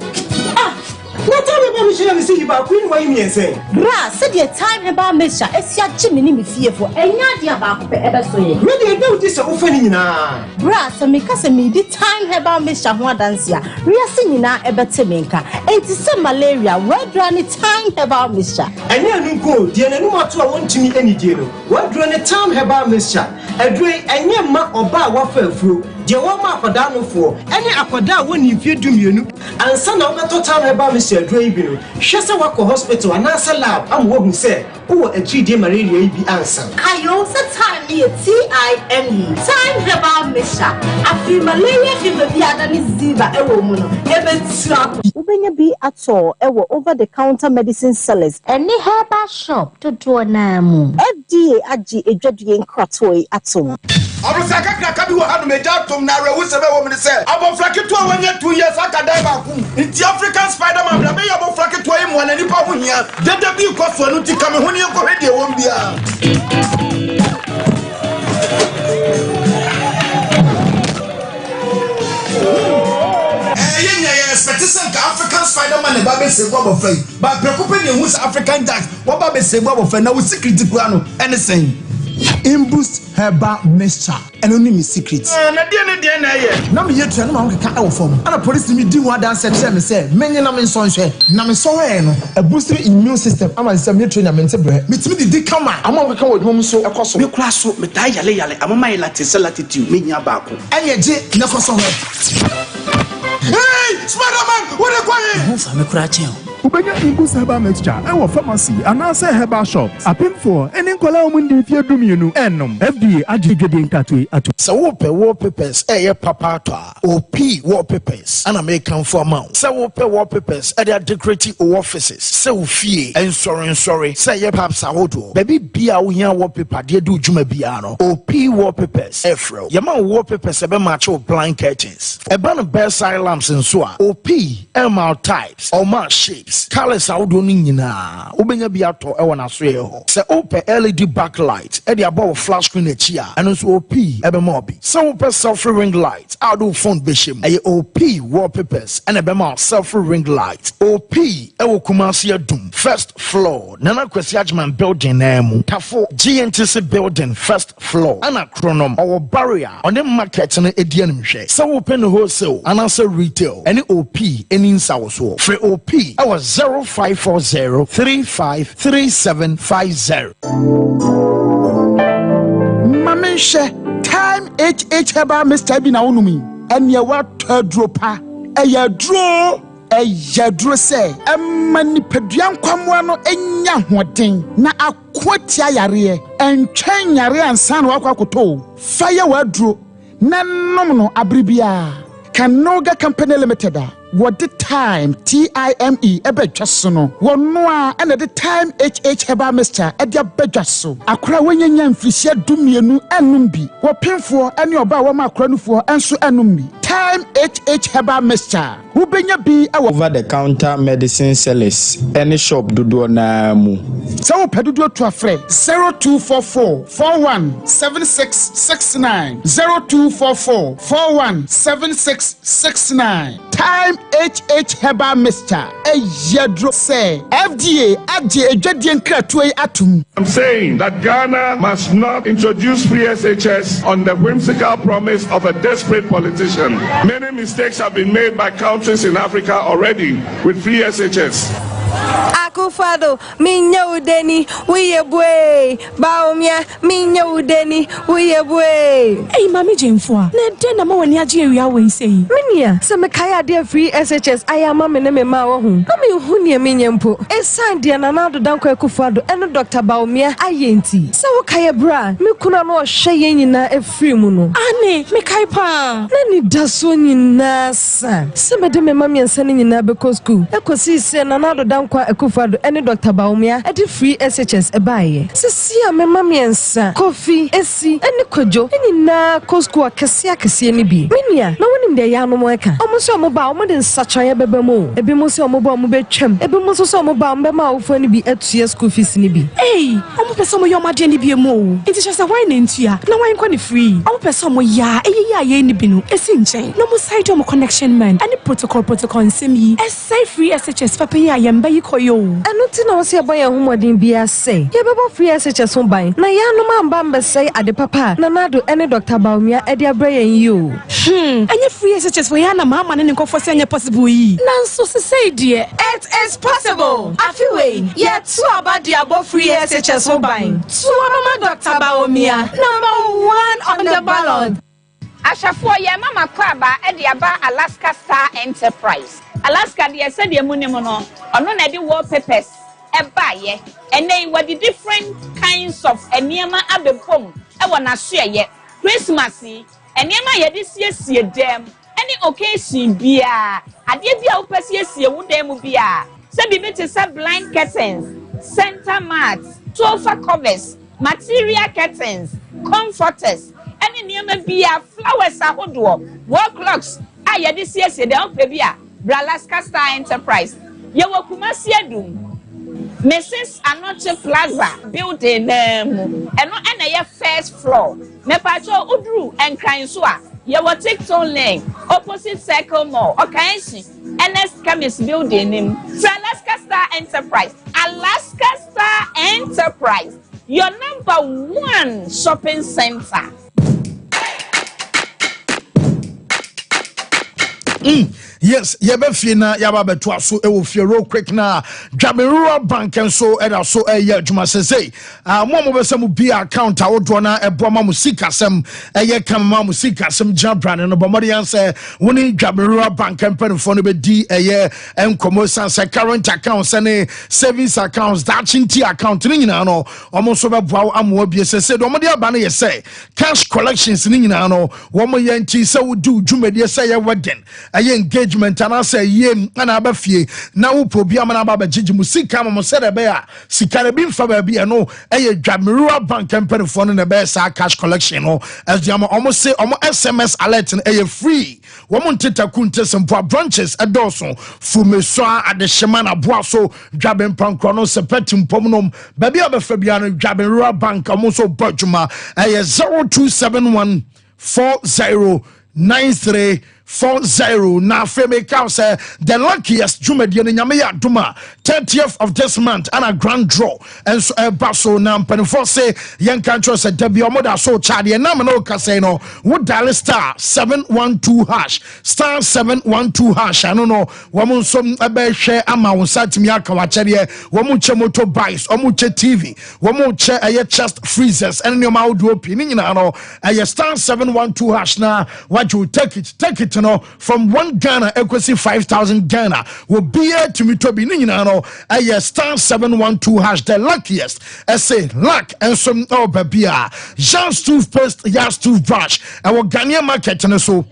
na tell me about me see you ba queen why me say bra said the time about me sha esia gimi ni me fiefo enya dia ba ko pe ebe so ye me dey do this o fa ni nyina bra se me ka se me di time about me sha ho adanse a riase nyina ebe te me nka enti se malaria wadra ni time about me sha enya nu ko die na nu mato a wontimi ani die no wadra ni time about me sha edwe enya ma oba wa fa afuro je wo ma akoda no fo ene akoda woni mfie dumienu ansa na obeto time about me sha edwe ibi no hwese wako hospital anasa lab am wo hu se wo achidi malaria ibi ansa kayo se time ni TIME time about me sha afi malaria fever bi adani ziva ewo mu no ebe tua ubenya bi ato ewo over the counter medicine sellers any herbal shop to do na mu FDA agi edwadue nkratoi ato Abosaka kraka bi wo hanu meja tom na rewu sebe wo me se abofrake to wanya 2 years akadai ba ku nti African Spider-Man bla me abofrake to yi mu na nipa ho hia dede bi ko so no ti ka me ho ni ko hwede wo mbia expectation ka African Spider-Man ba be se go abofrake ba preoccupy ne hu African Jack wo ba be se go abofrake na wo secret kura no anything Imboost herbal mixture. And only me secrets. Na me yet no man can out from. And a police me do what dance say me say. Many na me sonhwe. Na me so no. A boosting immune system. Am I say me train na me say bre. Me timi di come am. Am we kan wo dum so ekoso. Me kura so me ta yale. Am my latitude me nya ba ko. Enye je na ko so ho. Hey, Spider-Man, what are you doing? Who me kura chen. Ubenya Imboost herbal mixture and pharmacy and answer herbal shops. Apim for any nkola omundi fie dumienu enom. FDA agigede nkatwe atu. So wallpapers papa to OP wallpapers and American for amount. So wallpapers they are decorative offices. So fie and sorry. Say ye perhaps ahodo. Baby bia wo hia wallpaper de do djuma bia no. OP wallpapers efro. Yama wallpapers ebe match with blind curtains. Eba no bedside lamps and so OP MR types or mark shapes. Colors out do nyina obenya bi ato e wona so ye ho se open LED backlight e dey above flash screen achia and so OP e be more bi se open selfie ring light out do phone be shim e OP wallpapers and e be more selfie ring light OP e wo Kumasi adum first floor Nana Kwesi Ajman building na mu tafo GNTC building first floor ana chronom or barrier on the market na edian hwe se open wholesale and also retail any OP any insa so free OP our 0540-353750. Mamisha, time HH herbal Mr. Bina Unumi, and your what dropa, a yadro say, a manipedian quamuano, and young wedding, na a quatia yare, and chain yare and san wakakoto, fire wardro, nan abribia, Canoga Company Limited. What the time TIME ebe twasono wonno and at the time HH herbal mixture e dia bedwaso akra wanyanya mfisia dumienu enum bi wo pemfo ene oba wo makra nufo enso enum bi time HH herbal mixture wo benya bi over the counter medicine sellers any shop dodo na mu so wo pedodo to afre 0244417669 0244417669 time HH herbal mixture yadro say FDA adje edwadie nkratue atum. I'm saying that Ghana must not introduce free SHS on the whimsical promise of a desperate politician. Many mistakes have been made by countries in Africa already with free SHS. Akufado, minya udeni, uye bwe. Baumia, minya udeni, uye bwe. Hey, Mami Jemfwa, na mawani aji area we say. Minya, se kaya dia free SHS, ayama meneme mawa hu. Ami uhuni minya mpo. Esandi ananado danko Akufado, eno Dr. Baumia ayenti. Sawo kaya bra, mikuna no sheye nyina free muno. Ane, mikai pa. Nani daso nyina sa. Se medeme mami ensani nyina beko school. Eko si se nanado danko Akufado ene Dr. Baumia edi free SHS ebaye. Sisi a mema miensa, kofi, esi, ene kojo, eni na kosko akese ni bi. Minia, na wonim de ya no mo eka. Omo so omo ba, omo de nsachanye bebe mo. Ebi mo so omo ba omo be twem. Ebi mo so omo ba omo ma ofo ni bi etua school fees ni bi. Hey, omo pese omo yo ma de ni bi mo. Enti just why na ntua. Na why nkwa ni free. Omo pese omo ya, ye ni bi no. Esi nchen. No mo side omo connection man. Ani protocol nsem yi. Esai free SHS papa ya yemba yi koyo. Eno ti na wo se ban ya homodin bia say. Ye bebo free SHS ho ban. Na ya no ma mba mbe say ade papa. Na nado ene Dr. Baumia e de abra yen yi o. Anya free SHS wo ya na mama ne nkofo se anya possible yi. Nanso se say dear, it is possible. Afiwe, ye tu abadi abo free SHS ho ban. Tu mama Dr. Baumia, number 1 on the ballot. Ashafo ye mama kwaba e de aba Alaska Star Enterprise. Alaska de said the munimo no ono na de wallpapers e baye ene what the different kinds of eniema abepom e wona so ye Christmas eniema ye de siesie dem any occasion bia ade bia wo pasiesie wo dem bia se bi te say blind curtains, center mats, sofa covers, material curtains, comforters any niema bia flowers ahodo wall clocks aye de siesie dem pe bia Alaska Star Enterprise. Yewo Kumasi adum. Mrs. Anoche Plaza building eno na ye first floor. Me pacho udru enkran so a yewo TikTok lane opposite Circle Mall. Okanshi NS Chemist building nim. Alaska Star Enterprise. Alaska Star Enterprise. Your number #1 shopping center. Yes, Yabefina, Yababetua, so it will feel real quick now. Jamirua Bank and so, and also a year, Juma says, Momo Besamu be account, I would run a Brahma Musika, some a year Kama Musika, some Jabran, and Obamadian say, winning Jamirua Bank and Penphone D a year, and Comosan, current accounts, and savings accounts, Dachin T account, Ninano, almost over Bow Amobius said, Omadia Bani say, cash collections, Ninano, Woman Yanti, so would do Jumedia say a wedding, a engagement. And I say, yem, and I befie now, Probiaman Abba Gigi Musika, Mosetta Bear, Sikarabin Fabi, and no, a Jamirua Bank and Penphone in the best cash collection, or as the almost say, almost SMS alert and a free. Woman Tita Kuntes and Poor branches at Dawson, Fumesoa at the Shemana Boaso, Jabin Pancrono, Sepetum Pomunum, Baby Abba Fabiano, Jamirua Bank, almost Berjuma, a 0271 4093 40 na feme cow say the luckiest Jumedian in Yamea Duma 30th of this month and a grand draw and so a basso nam penfor say young country said Debbie Omoda so Charlie and Namano Casino would dial *712# *712# I don't know woman some a share amount Satimia Kawacheria Wamuche motorbikes Omuche TV Wamuche a chest freezers and your mouth opinion a *712# now what you take it from 1 Ghana equity 5,000 Ghana will be here to me to be ninano a *712# the luckiest say luck and some babia Jean's toothpaste Yas toothbrush and what Ghanaian market and so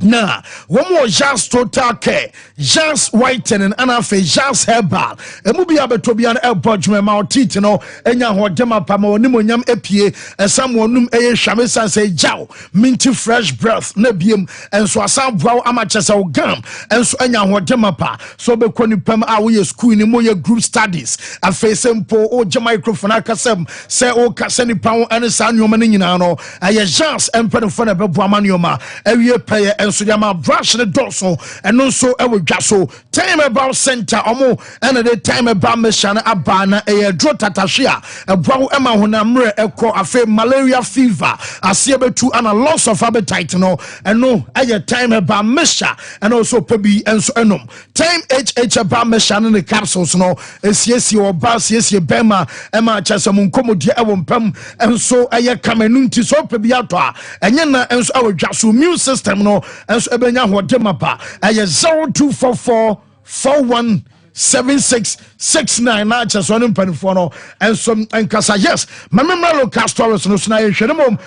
na one more Jazz Total Care, Jazz Whitening, and a face Jazz Herbal. A movie about Tobian El Bodgman Mount Titano, and Yan Hodema Pamo, Nimonium Epie, and someone num a Shamis and say Jow, minty fresh breath, Nebium, and so a sound brow amateurs or gum, and so Yan Hodema Pa, so be Pem Awi school in Moya group studies, a face and po or Jamaican Casem, say O Cassani Pound and a San Yomaninano, a Jazz and Penfone Bramanioma, every payer. And so yama brush the dorsal and also ever jasso time about center omo and the time about meshana abana a drotatashia a brow emma hunamre echo afe malaria fever asiabetu and a loss of appetite no and no a time about mesha and also pebi and so enum time HH about meshana in the capsules no esiesi or bas yesi bema emma chasamun komodia ewompem and so a kamenunti so pebi atwa and yena and so our jasso immune system no and so ebenya hodema pa aye 0244 417669 na just one penfo no and some enkasa yes my memorial cast stories no na hwere mom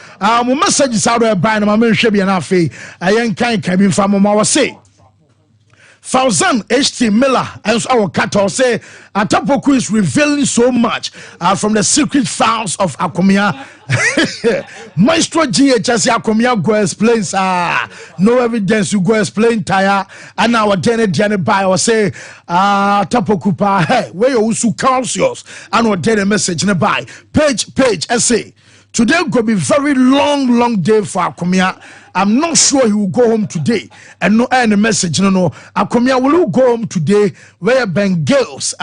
mo messages out there by na ma hwe bia na afi aye kan kan bi fa mo ma wo say Fauzan HT Miller and our cattle say Atapoku is revealing so much from the secret files of Akomia. Maestro GHS Akomia go explains no evidence you go explain tire and our Diane by or say Atapoku pa hey where you also conscious and what did a message in by page essay. Today could be very long day for Akomia. I'm not sure he will go home today and no any message no Akomia will go home today where Bengals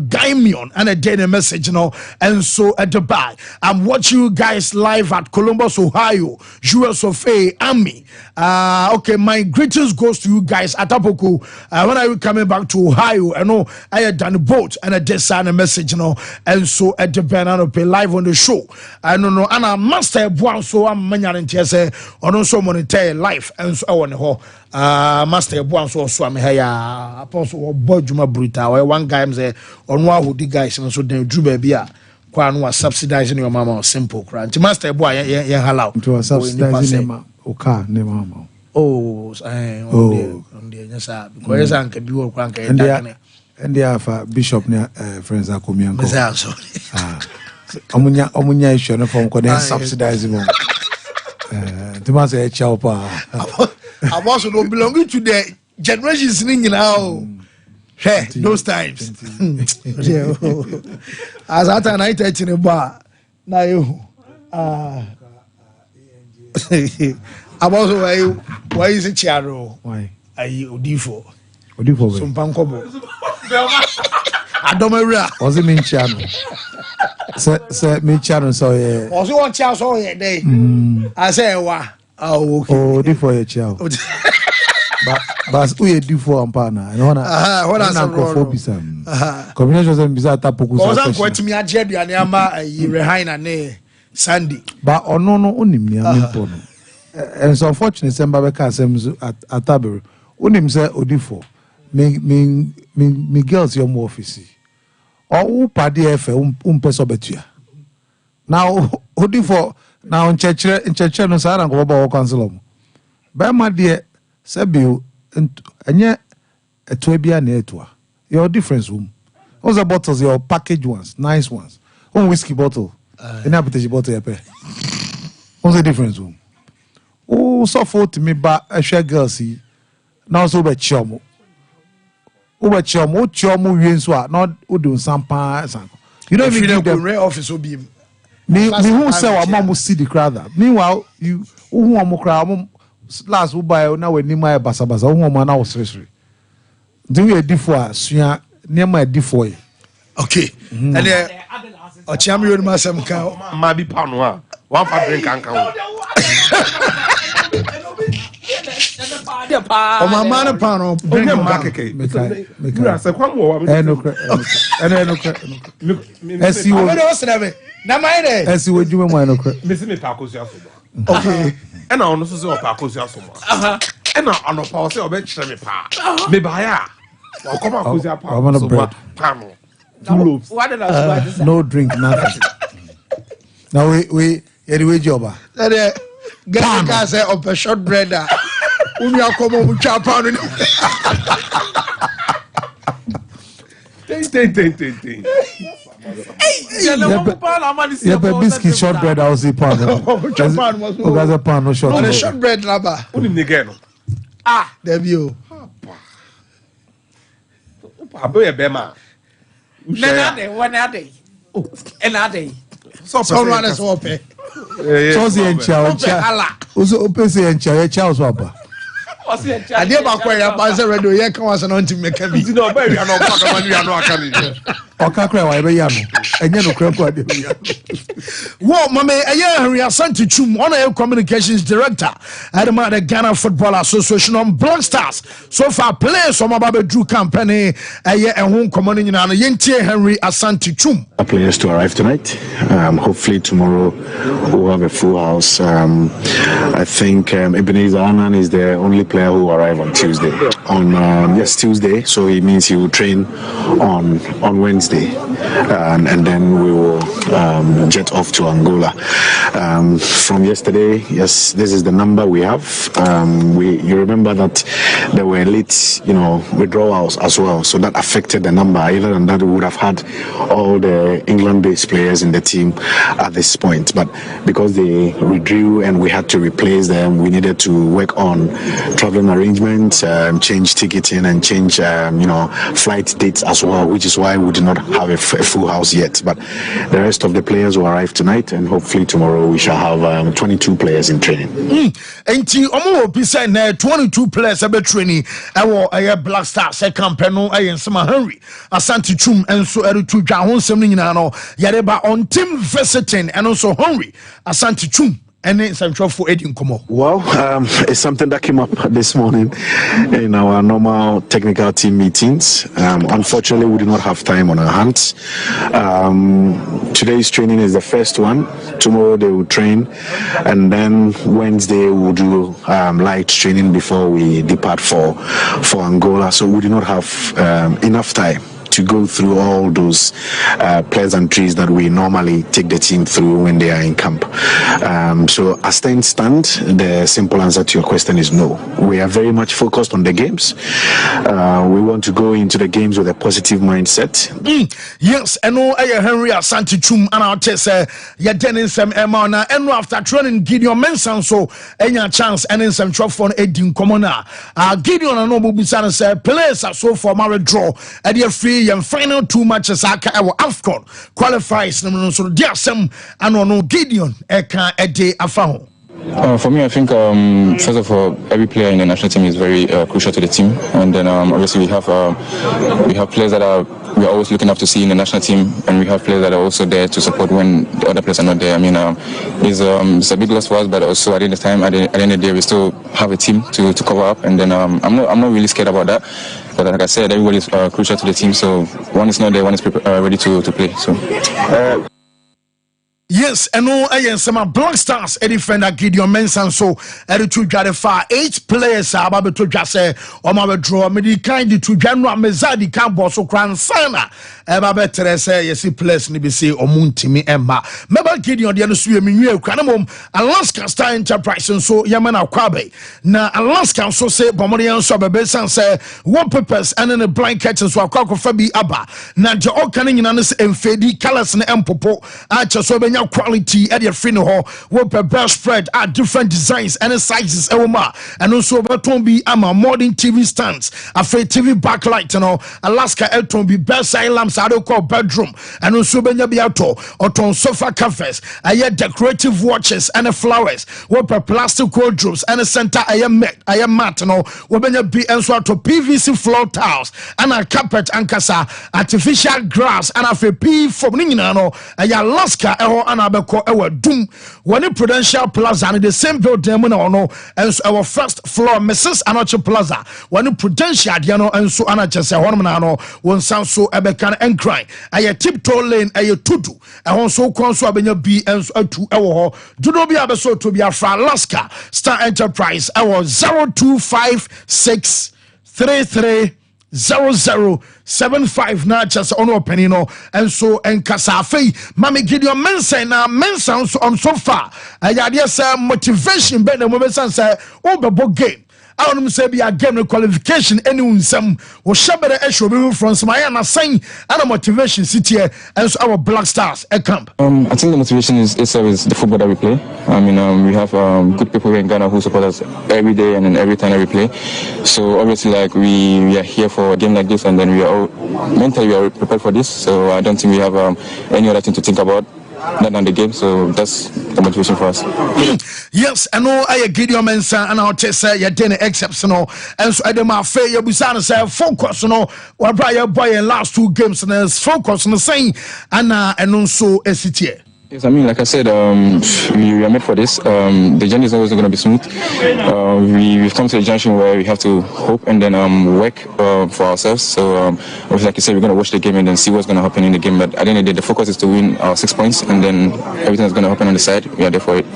Gaimion and a daily message and so at the back I'm watching you guys live at Columbus, Ohio, US of A Army. Okay, my greetings goes to you guys at Apoku. When are you coming back to Ohio? I know I had done a boat and I just signed a message and so at the banana pay live on the show. I don't know and I must have one so I'm manyarin say on also monitor life and so on ho master buan so am here apostle bodjuma brutal one guy say on one who the guys so den dru ba bia kwa no subsidizing your mama simple crunch master boy ye hallow to subsidizing ma oka ne mama on the nyasa because anka bi wo kwa anka and they have bishop near friends Akomia nko omunya issue no from ko den subsidizing mo to must say chaupa I also don't belong to the generations in now. Hey, those times. As at a night in a bar, now you I'm also why is it Charo? Why are you Odifo? Odifo some pankobo. I don't know. Was it mean Chano? Sir, me channel so yeah. Also one child so yeah day. I say wa. Oh okay. Oh, do for your child. But we do for ampana. No na. What na ko bisam. Combination say bisa tapoku so. Ozan ko timi agye aduane ama Rehain na ne Sandy. But ono no onim ni ampo no. And so unfortunately semba be ka sem at Taberu. Onim say odifo. Me girls your more office. Or party efe peso betua. Now odifo now in church no sara ngo ba council mo. Ba ma de sebio enye eto bia na eto. Your difference room. All the bottles your package ones, nice ones. One whiskey bottle. Any appetizer bottle epe. What's the difference room? Oh, so for to me ba a share girl see. Now so be chomo. Over chomo win so not do Sompa. You don't even give them office will be me who say our mom will see the crowd. Meanwhile, you who want more crowd last who buy now when Nima Basabasa, who want now seriously. Do you a D4 suya near my D4? Okay. And then a champion masam cow Mabi Panwa. One for drink and count. Oh, my man, Pano, bring him back. As you would do my Miss me Pacos Yasoma. Okay. And I also saw Pacos Yasoma. And I know Paul say, bet me pa. Me buy or come on, who's your panel. No drink, nothing. Now we anyway, Joba. Get a car say up a short bread. We are coming with Japan. Ting. Yeah, but biscuit short bread, I was a pan. Japan was a pan, no short bread. Short bread, lava. Ah, there you. Papa, Bema. One day. Someone is open. So the child. Also, open the child swapper. I did about where I pass a radio. Yeah, come on, and to make a video. No, baby, I know what you are not coming. Okakra wa ebe yano enye no kra kwa de wo mama Henry Asante Chum on communications director at the Ghana Football Association on Black Stars so far players on Mababe Drew campaign ehun common nyina no yentie Henry Asante Chum. Players to arrive tonight. Hopefully tomorrow we'll have a full house. I think Ebenezer Anan is the only player who will arrive on Tuesday. Tuesday, so it means he will train on Wednesday. And then we will jet off to Angola. From yesterday, yes, this is the number we have. You remember that there were late, withdrawals as well, so that affected the number. Other than that, we would have had all the England-based players in the team at this point. But because they withdrew and we had to replace them, we needed to work on traveling arrangements, change ticketing, and change, flight dates as well, which is why we did not have a full house yet. But the rest of the players will arrive tonight, and hopefully tomorrow we shall have 22 players in training. And 22 players are training. I Black Stars second panel. I am some Henry Asante Chum and so to Jahon Seminano Yareba on team visiting and also Henry Asante Chum. And then some trouble for Eddie Nkomo. Well, it's something that came up this morning in our normal technical team meetings. Unfortunately, we did not have time on our hands. Today's training is the first one. Tomorrow they will train, and then Wednesday we'll do light training before we depart for Angola. So we do not have enough time to go through all those pleasantries that we normally take the team through when they are in camp. So as things stand, the simple answer to your question is no. We are very much focused on the games. We want to go into the games with a positive mindset. Yes, and no Henry Asante Chum and I'll tell you then some Emma and after training Gideon Mensan so any chance and in some trouble for Eddie Commoner. Gideon and Noble Bisana said players are so for married draw at your free and final 2 matches aka AFCON qualifies no so dia sem ano no Gideon eka ede afa ho. For me, I think first of all, every player in the national team is very crucial to the team, and then obviously we have players that we are always looking up to see in the national team, and we have players that are also there to support when the other players are not there. I mean, it's a big loss for us, but also at the end of the time, at the end of the day, we still have a team to cover up, and then I'm not really scared about that. But like I said, everybody is crucial to the team, so one is not there, one is ready to play. So. Yes, and no, I am some Black Stars, a defender Gideon Mensah, so every two far 8 players are about to just say, or my draw, me kind to General Mezadi Campo, so Cran Sana, Eba better say, yes, he plays Nibisi or Muntimi Emma. Meba Gideon, the other swimming, you Canamum, Alaska Star Enterprise, and so Yamana Kwabe. Now, Alaska so say, Bomodian Sobebesan say, one purpose and then a blanket and so a cockophabi Abba. Now, the all canning in honest and fedi colors and empopo, I just so quality at your free no what per best spread at different designs and sizes and also beton be modern TV stands afraid TV backlight Alaska Elton be best side lamps I don't call bedroom and also benya biato or ton sofa covers I decorative watches and flowers what per plastic wardrobes and a center I am mat what benya be and so to PVC floor tiles and a carpet and casa artificial grass and a P for Ninano Alaska and our doom when a Prudential Plaza and the same building no and so our first floor Mrs. Anoche Plaza when a Prudential Diano and so Anacha Hormonano one sound so Ebekan and cry a tiptoe lane a tutu a hon so conso abenya B and so 2 hour do not be able to be a fra Alaska Star Enterprise our 0256330075 na just on openino and so and kasafe mami Gideon Mensah na Mensah on so far ayade say motivation be na mo be say obebo game I want to say be a game qualification anyone some will shabere esho be from Smaya na sign and motivation city and so our Black Stars a camp. I think the motivation is the football that we play. I mean, we have good people here in Ghana who support us every day and then every time we play. So obviously, like we are here for a game like this, and then we are all mentally we are prepared for this. So I don't think we have any other thing to think about. Not on the game, so that's the motivation for us. Yes, I know I Gideon Mensah and I'll just say you're doing exceptional. And so I do my fair, you say focus on what Brian Boy in last 2 games and there's focus on the same and also SCTA. Yes, I mean, like I said, we are made for this. The journey is always going to be smooth. We've come to a junction where we have to hope and then work for ourselves. So, like you said, we're going to watch the game and then see what's going to happen in the game. But at the end of the day, the focus is to win our 6 points, and then everything is going to happen on the side. We are there for it.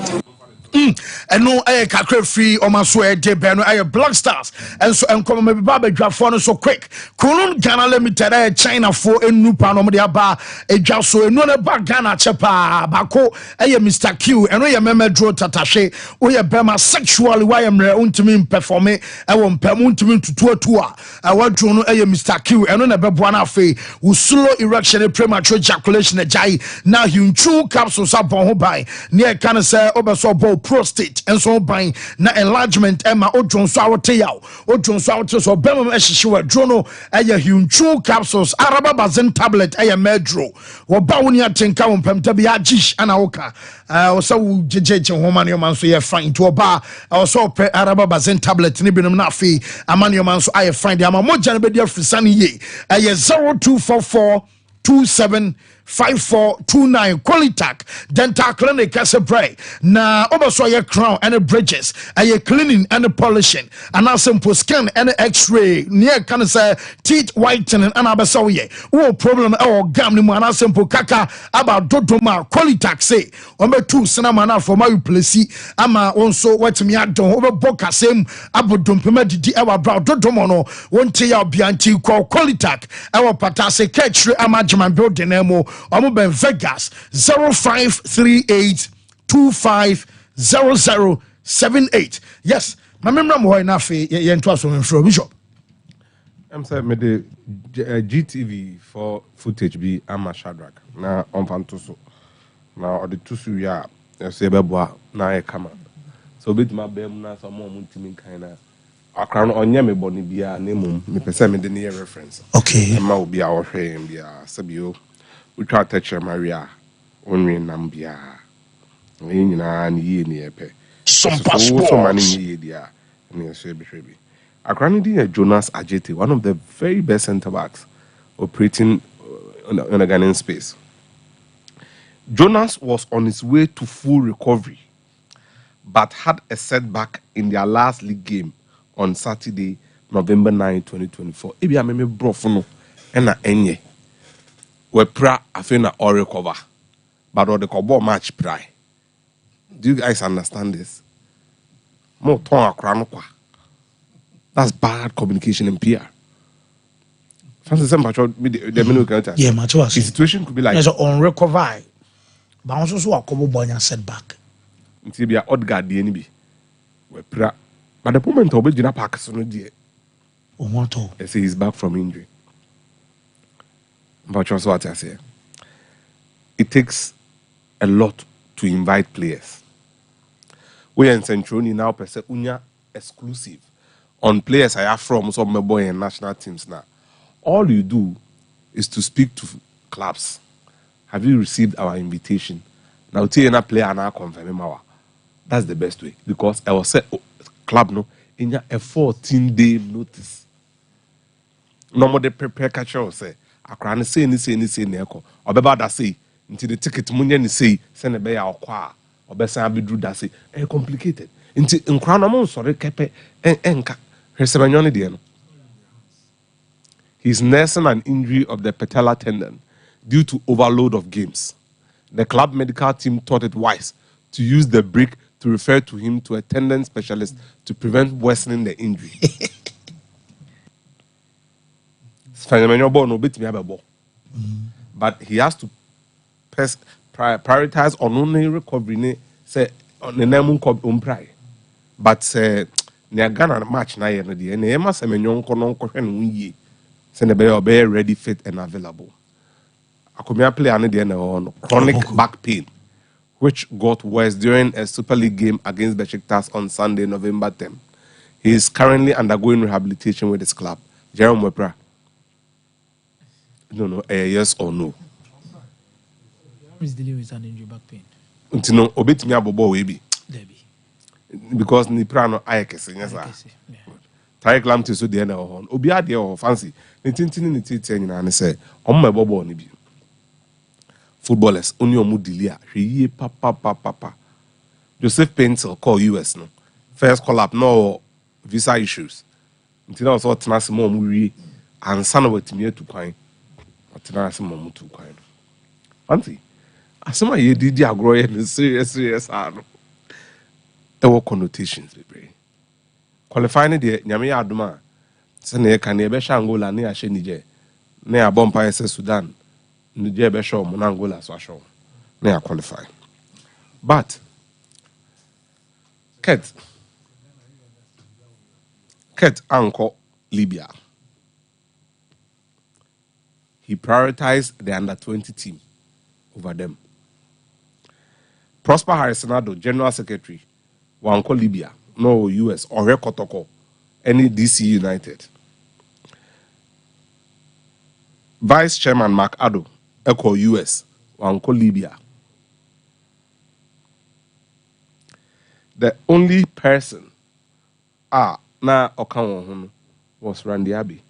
And no kakre free or my swear de beno Black Stars and so and come maybe baba drafone so quick Kunun Ghana limited China for a new pan on the aba a jaso no ne ba Ghana chepa bako Mr. Q and we meme draw tatashe we bema sexually why am untimi perform I won permuntimi to tour I want to know Mr. Q and no be buana fe wo slow erection premature ejaculation jai now you true capsules up on ho by near can say obeso ball prostate and so by na enlargement Emma Odron Sawate yaw Odron Sawate so bema ehihwe drono hunchu capsules araba bazen tablet medro wo ba woni atenka wo pemta bi agish ana woka o so jejeje homane man so ye fine to oba o so pe araba bazen tablet ni binom na afi amane man so aye fine ama moja na be dia frisane ye 0244275429 Qualitac Dental Clinic as a break. Na obaso your crown and bridges, a cleaning and polishing, and a simple scan and X-ray near can say teeth whitening and abasoye. Oh problem or gam and a simple kaka about Dodoma Qualitac say. Ombe 2 Sinamana for my plesi ama also what me at don over boka same abudum pemedi our brow Dodomono won't tell your bianti call Qualitac our patase catch amajaman building emo I'm Ben Vegas 0538250078. Yes, my memory more enough. Yentoa so from Bishop. I'm saying me the GTV for footage be Ama Shadrack na on Fantoso. Now or the two ya say beboa na e kama. So bit my bem na some more muntimi kinda. Akran onye me boni bia na mum me pese me the near reference. Okay. Ma obi a wo hwe bia sabio we try to Maria only Nambia. Ni epe. Sompa Sports. Akranidi Jonas Ajete, one of the very best centre backs operating in a Ghanaian space. Jonas was on his way to full recovery, but had a setback in their last league game on Saturday, November 9, 2024. Ebi ameme brofono ena enye. We pra afena or recover, but or the kobo match pray. Do you guys understand this? Mo ton akra no kwa. That's bad communication in PR. Francis yeah, the situation could be like there's on recover. But also so a couple boy setback. Until be a odd guard the enemy. But the moment of Jina Park so no dear. They say he's back from injury. But also what I say. It takes a lot to invite players. We in Centroni now per se unya exclusive on players I have from some boy and national teams now. All you do is to speak to clubs. Have you received our invitation? Now tell you player and I confirm our. That's the best way because I was said club no in a 14-day notice. No more the prepare catcher say I can't say any neko or beba that say until the ticket munye ni say send a bear or qua or best I be do that say complicated. Until in crown sorry kepe enka. He's nursing an injury of the patella tendon due to overload of games. The club medical team thought it wise to use the break to refer to him to a tendon specialist to prevent worsening the injury. But he has to prioritize on only recovery. Say on the name but near Ghana match na no de na ema semenyon kono nkwohwe no yie se ne be ready, fit and available. Akomia player no de na no chronic back pain which got worse during a Super League game against Besiktas on Sunday, November 10. He is currently undergoing rehabilitation with his club. Jerome Wepra. No, yes or no? He's dealing with an injury back pain. Ntino obetimi abobo we bi. Because ni prano ayekese nyesa Tarik Lamptey so de na ho obi ade ho fancy ni tintini ni titi nyina ne say omma bobo ni bi footballers oni omu dilia hweye papa Joseph Paintel call US no first call up no visa issues until also tenase mo mu wie ansa na watimi atu kwan tenase mo mu tu kwan fancy asema ye didi agro ye ni serious ano. There were connotations, baby. Qualifying the Nyame Aduma, Sene Kanebe Shangola, near Shenije, near Bompa Sudan, Nije Besho, Monangola, Swasho, near qualify. But, Ket Uncle Libya. He prioritized the under-20 team over them. Prosper Harrisonado, General Secretary, Wanko Libya, no US, or Rekotoko, any DC United. Vice Chairman Mark Addo, Echo US, Wanko Libya. The only person, na Okawa was Randy Abbey.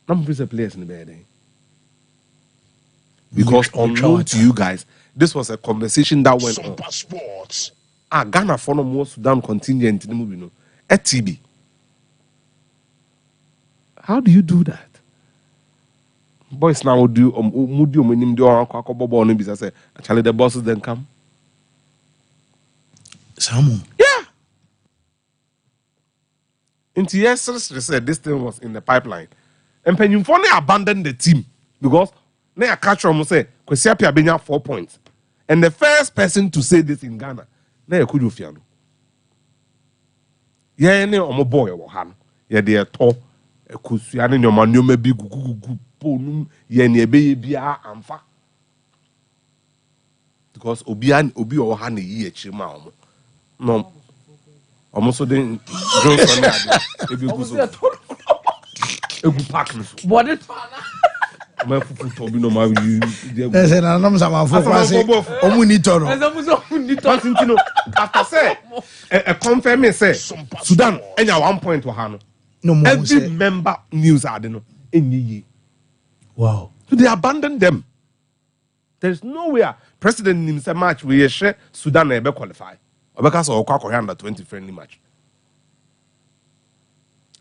Number of players in the bed. Because unknown to you guys, this was a conversation that went on. Sompa Sports. Ghana for no more Sudan contingent in the movie, no. At TB. How do you do that? Boys now do say actually the bosses then come. Samu. Yeah. Into yesterday said this thing was in the pipeline. And Penyumfone abandoned the team because they catch from say Kwesiapia Benya 4 points. And the first person to say this in Ghana, na Kudu Fiano. Yeah, ne omo boy wo ha no. Ye de eto ekusuane nyoma nyoma bi gugugu ponum ye ne ebeye bia amfa. Because obi wo ha na yi akiri ma omo. No. Omo so den Johnson na ade. Ebi guso. Egu pack no. Body My food to be no more. There's an anonymous amount of Omunito. After say, a confirm say Sudan, and at 1 point to Hano. No every member news I don't know. Wow. So they abandoned them. There's nowhere president himself match we share Sudan ebe qualify. Because of under 20 friendly match.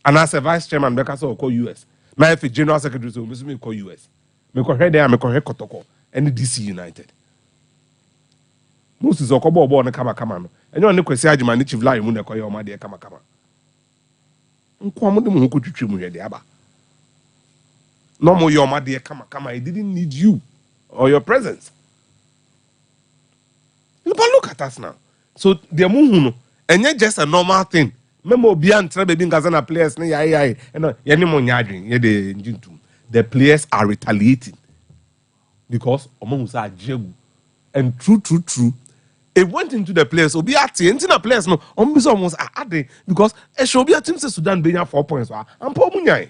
And as a vice chairman, because of US. My if general secretary so me call US. Me call here there, me call here Kotoko. And DC United. Most is okobo obo na kama no. Enyo ne kwesi agima ne chief line mu na koye o ma de kama. Nko amode mu ko twitwi mu hwede aba. No more your ma de kama. I didn't need you or your presence. But look at us now. So the muhunu and just a normal thing. Memo bian trebe being Gazana players and the players are retaliating because omomusa jegu and true. It went into the players. Obiati into the players no almost adding because a show be a team says Sudan being 4 points. I'm poor munyai.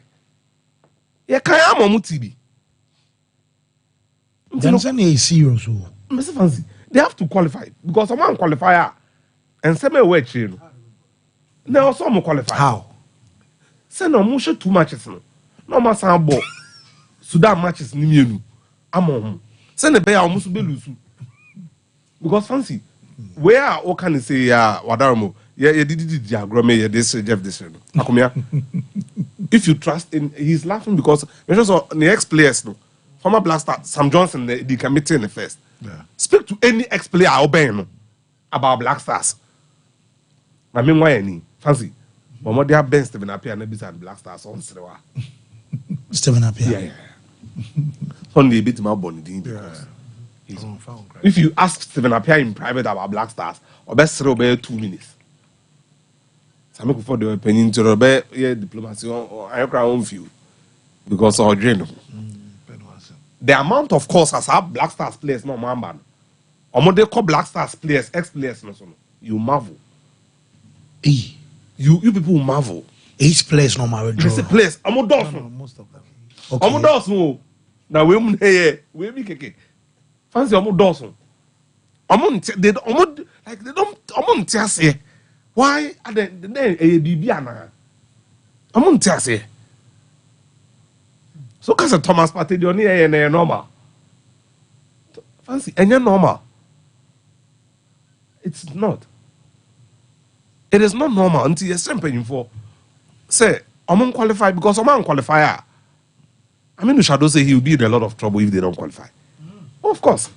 Yeah, kaya mutibi. Serious. Mr. Fancy, they have to qualify because someone qualifier and some way chain. Now some qualify. How? Say no more 2 matches no more sambo. Sudan matches ni mienu. Amon. Say the bear almost be lose. Because Fancy, where all can you say wadarmo? Yeah, did diagram this Jeff this. If you trust in he's laughing because the ex-players no. Former Black Star, Sam Johnson, the committee in the first. Yeah. Speak to any ex-player about Black Stars. I mean, why any? Fancy. But they have Ben Stephen Appiah and beside Black Stars on Sewa. Stephen Appiah. Yeah. Only a bit more bonny. If you ask Stephen Appiah in private about Black Stars, or best about 2 minutes. Some people for the opinion to Robert, diplomacy or I own view because of dream. The amount of course as have Black Stars players no man ban. Or they call Black Stars players, ex-players no so. You marvel. You people marvel. Each players no matter. Just players. I'm most of them. I'm no. Now we be keke. Fancy I'm Dawson. They don't say why are they bibiana? I'm say. So because Thomas Partey you need normal. Fancy and you're normal. It's not. It is not normal until you're simping for say I'm unqualified because I'm unqualified. I mean, the shadow say he will be in a lot of trouble if they don't qualify. Of course.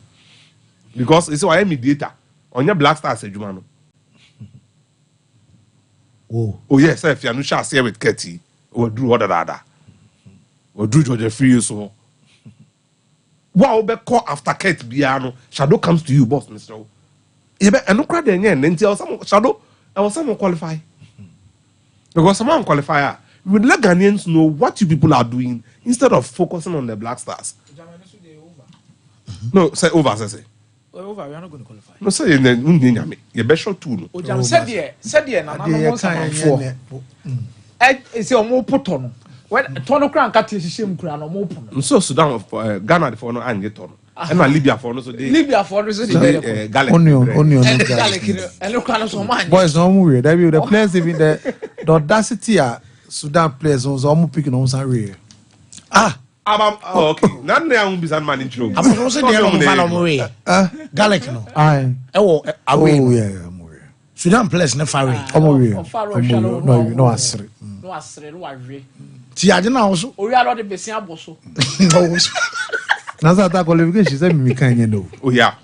Because it's why I'm mediator on your Black Stars Ejumano. Oh yes, if you're not share with Ketty, or do other. Or do George Free so. Wow, be call after Kate Biano. Shadow comes to you, boss, Mr. And no cry then until some shadow I was someone qualify. Because someone qualifier, we would let Ghanaians know what you people are doing instead of focusing on the Black Stars. No, say over, say. Over, we are not going to qualify. No, say in you best shot too. Said there, and I'm for. It's your more put on. When Tono Crank cut his shame crown or more. So Sudan of Ghana for no and get on. And Libya for no so Libya for Gallic. Onion. And look at so much. Boys, no worry. That will the players even the audacity Sudan players was almost picking on some real. Okay. None there won't be some man in trouble. I'm also there on Gallic no. Yeah. Sudan players never far away. No, asri. No asri, no worry. Ti ade na also. Ori alo de besia boso. Nasa that qualification say me can know. Oh yeah.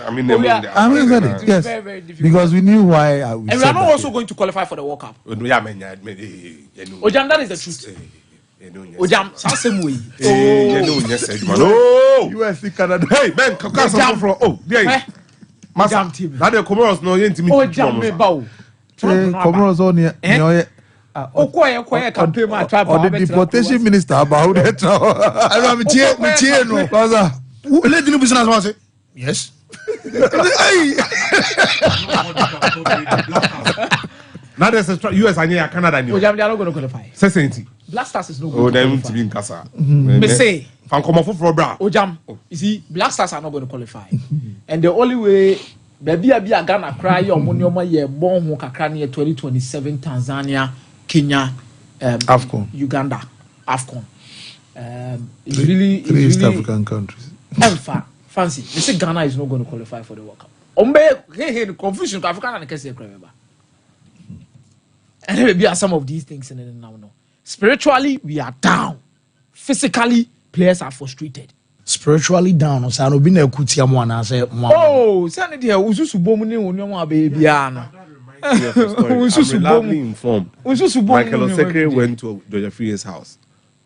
I mean yes. Very, very difficult. Because we knew why and we are not also going to qualify for the World Cup. Ojam, that is the truth. Ojam, same way. Oh, USC Canada. Hey, man, from oh, there. Ojam team. That the Comoros no yen to me. Ojam me bawo. Comoros on here. Okoye campaign ma try or the deportation minister about that. I me tie no. Brother, who let the business was say? Yes. Now there's a US and Canada. Ojam, they are not going to qualify. Certainty. Black Stars is no Oh, going to them qualify. to be in casa. Me say, fan come off for bra. Ojam, you see, Black Stars are not going to qualify. And the only way, baby, I be a Ghana cry, your money, my year, born who can 2027 Tanzania, Kenya, AFCON, Uganda, AFCON. It's really East African countries. Fancy. They say Ghana is not going to qualify for the World Cup. Hey, confusion. African and Kessie remember. And maybe some of these things in now. Spiritually, we are down. Physically, players are frustrated. Spiritually down. So I no be na kutia mo na say. Oh, say dia ususu bomu ni onyo baby ana. I'm reliably informed. Michael Osekere went to Georgia Free's house,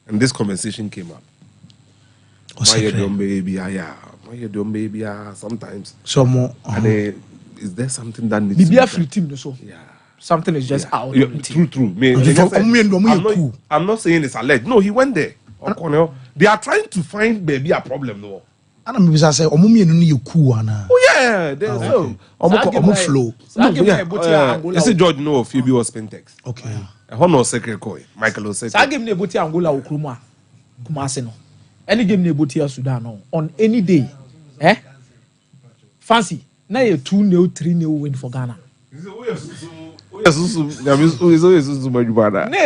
and this conversation came up. Why you doing baby? Why you doing baby? Sometimes. So more. And is there something that needs? Be a free team, so. Yeah. Something is just out. Yeah, true. I'm not saying it's alleged. No, he went there. They are trying to find baby a problem though. And I'm say omumi no you cool ana. Oh yeah, there's flow. This is George no of Phoebe was Pentex. Okay. Honor secretary Michael Oseke. Sa game na eboti Angola okroma Kumase no. Any game na eboti Sudan no on any day. Fancy. Na you 2-0 3-0 win for Ghana. Na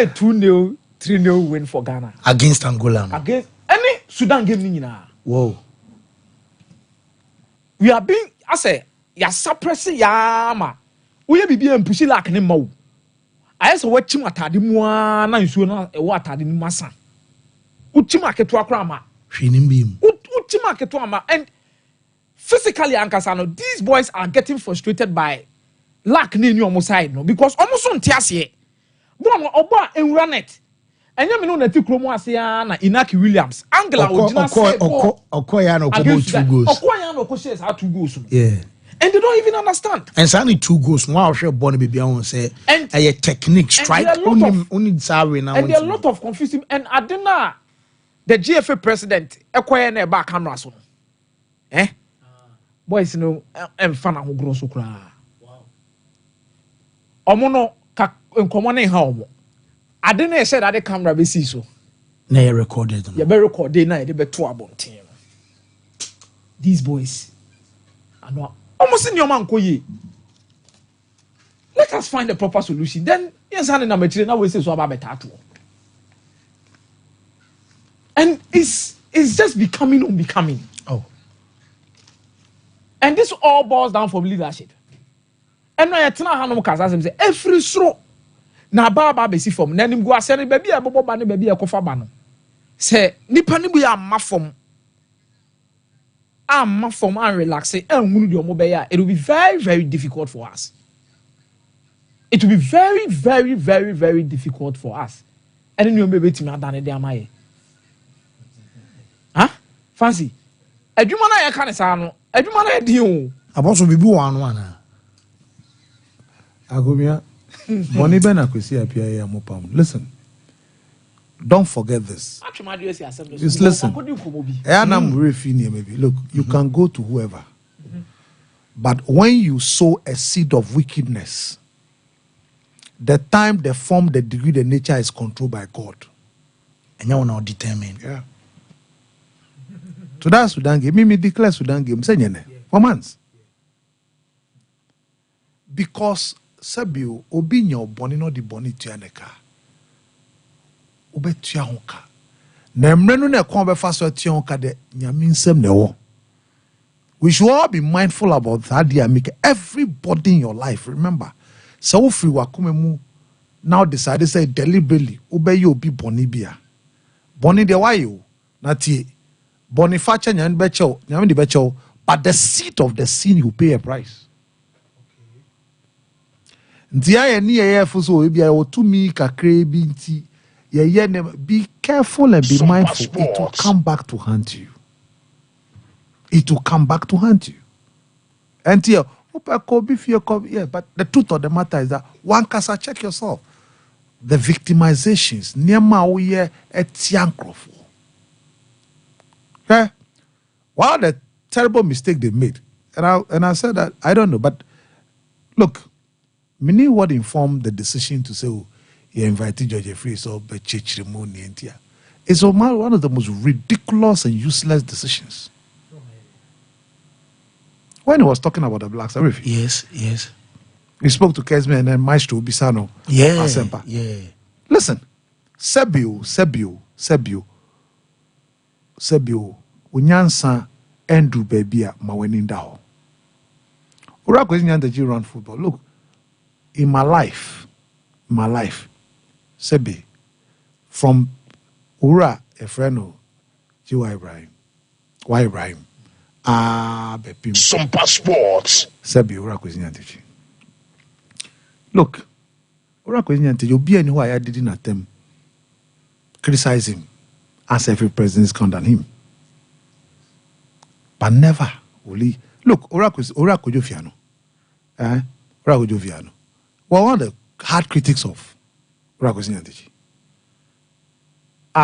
2-0 3-0 win for Ghana against Angola. Against any Sudan game ni nyina. Whoa. We are being, I say, ya suppress ya ma. We be being pushy like ne mau. I say what chim atade mu na nsuo na e wa atade ni masa. Uchim aketo akra ma. Hwinim bim. Uchim aketo ama and physically ankasa no these boys are getting frustrated by lack ni omo side no because omo so ntiase. Bo oba enwura net. Enya me no na ti kromo ase ya na Inaki Williams. Angela Ojina Okoya no kobo 2 goals. Okoya no ko shares 2 goals. Yeah. And they don't even understand. And so only 2 goals. Wow, share born baby I want say a technique strike only sorry now. And there are a lot of confusing and Adena the GFA president Okoya na ba camera so. Boys no em fana ho grosso kra. Wow. Omo no ka enkomo na ha omo. I didn't say that the camera be see so. Na you recorded. You be recorded na they be to abontin. These boys. I know almost in your man koye. Let us find a proper solution. Then yes, and na material na we say so about better to. And it's just becoming unbecoming. Oh. And this all boils down from leadership. And when you tell Hanom Kazazim say every throw na baba be si form na nim go ase ne ba bia bobo ba ne ba bia kofa ba no se nipa ne bu ya amma form and relax and hunu de omo be ya it will be very very difficult for us. It will be very very very very difficult for us. And you be betimi adane de amaye. Fancy adwuma na ye kan sa no adwuma na de o aboso bibi wo anu ana Agomia listen, don't forget this. Just listen. Look, you can go to whoever. But when you sow a seed of wickedness, the time, the form, the degree, the nature is controlled by God. And you are now determined. Yeah. So that's Sudan game. Me declare Sudan game. Say for months. Because Sabio, Obinyo boni no di boni tuaneka. Obe tuanka. Nemrenu ne kwa befa so tuanka de nyaminsem ne wo. We should all be mindful about that. Everybody in your life, remember. So free wakumemu now decide to say deliberately ube you be boni bia. Boni de wa you nati boni facha nyan becho nyami di becho, but the seed of the sin you pay a price. Be careful and be mindful. It will come back to haunt you. It will come back to haunt you. And yeah, but the truth of the matter is that one can check yourself. The victimizations, okay? One of the terrible mistake they made, and I said that I don't know, but look. Many what informed the decision to say, oh, he invited George Free so be ceremony intia. It's one of the most ridiculous and useless decisions. When he was talking about the Black Stars, yes. He spoke to Kesme and then Maestro Bisano. Asempa. Listen, Sebio, Unyansa Andrew Babia Mawenindao. Urako is Nyandaji run football. Look, in my life, Sebi, from Ura Efreno, Jiwa Ibrahim, Bepim. Sompa Sports. Sebi, Urako is Nyandaji. Look, Urako is Nyandaji, you'll be anywhere I didn't attempt criticize him as every president is condemn him. But never will he. Look, Urako Joviano. Urako Joviano. Well, one of the hard critics of Urako Nyandaji.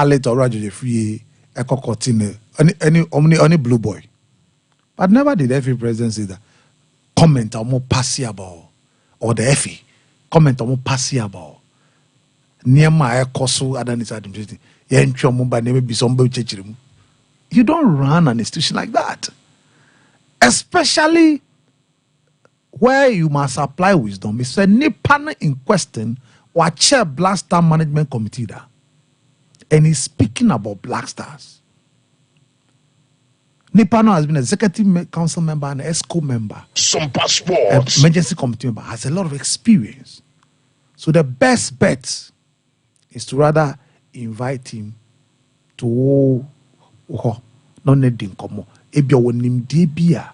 Later, Urako Free, Eko Kotine, any blue boy. But never did every president say that. Comment or more passiable. Or the FE. Comment or more passiable. Niema Ekosu Adanis administration. You don't run an institution like that. Especially where you must apply wisdom. It's a Nipan in question or chair Black Star Management Committee there. And he's speaking about Black Stars. Nipano has been executive council member and ESCO member. Sompa Sports. Emergency committee member, has a lot of experience. So the best bet is to rather invite him to no needing komo. Ebia wonim die bia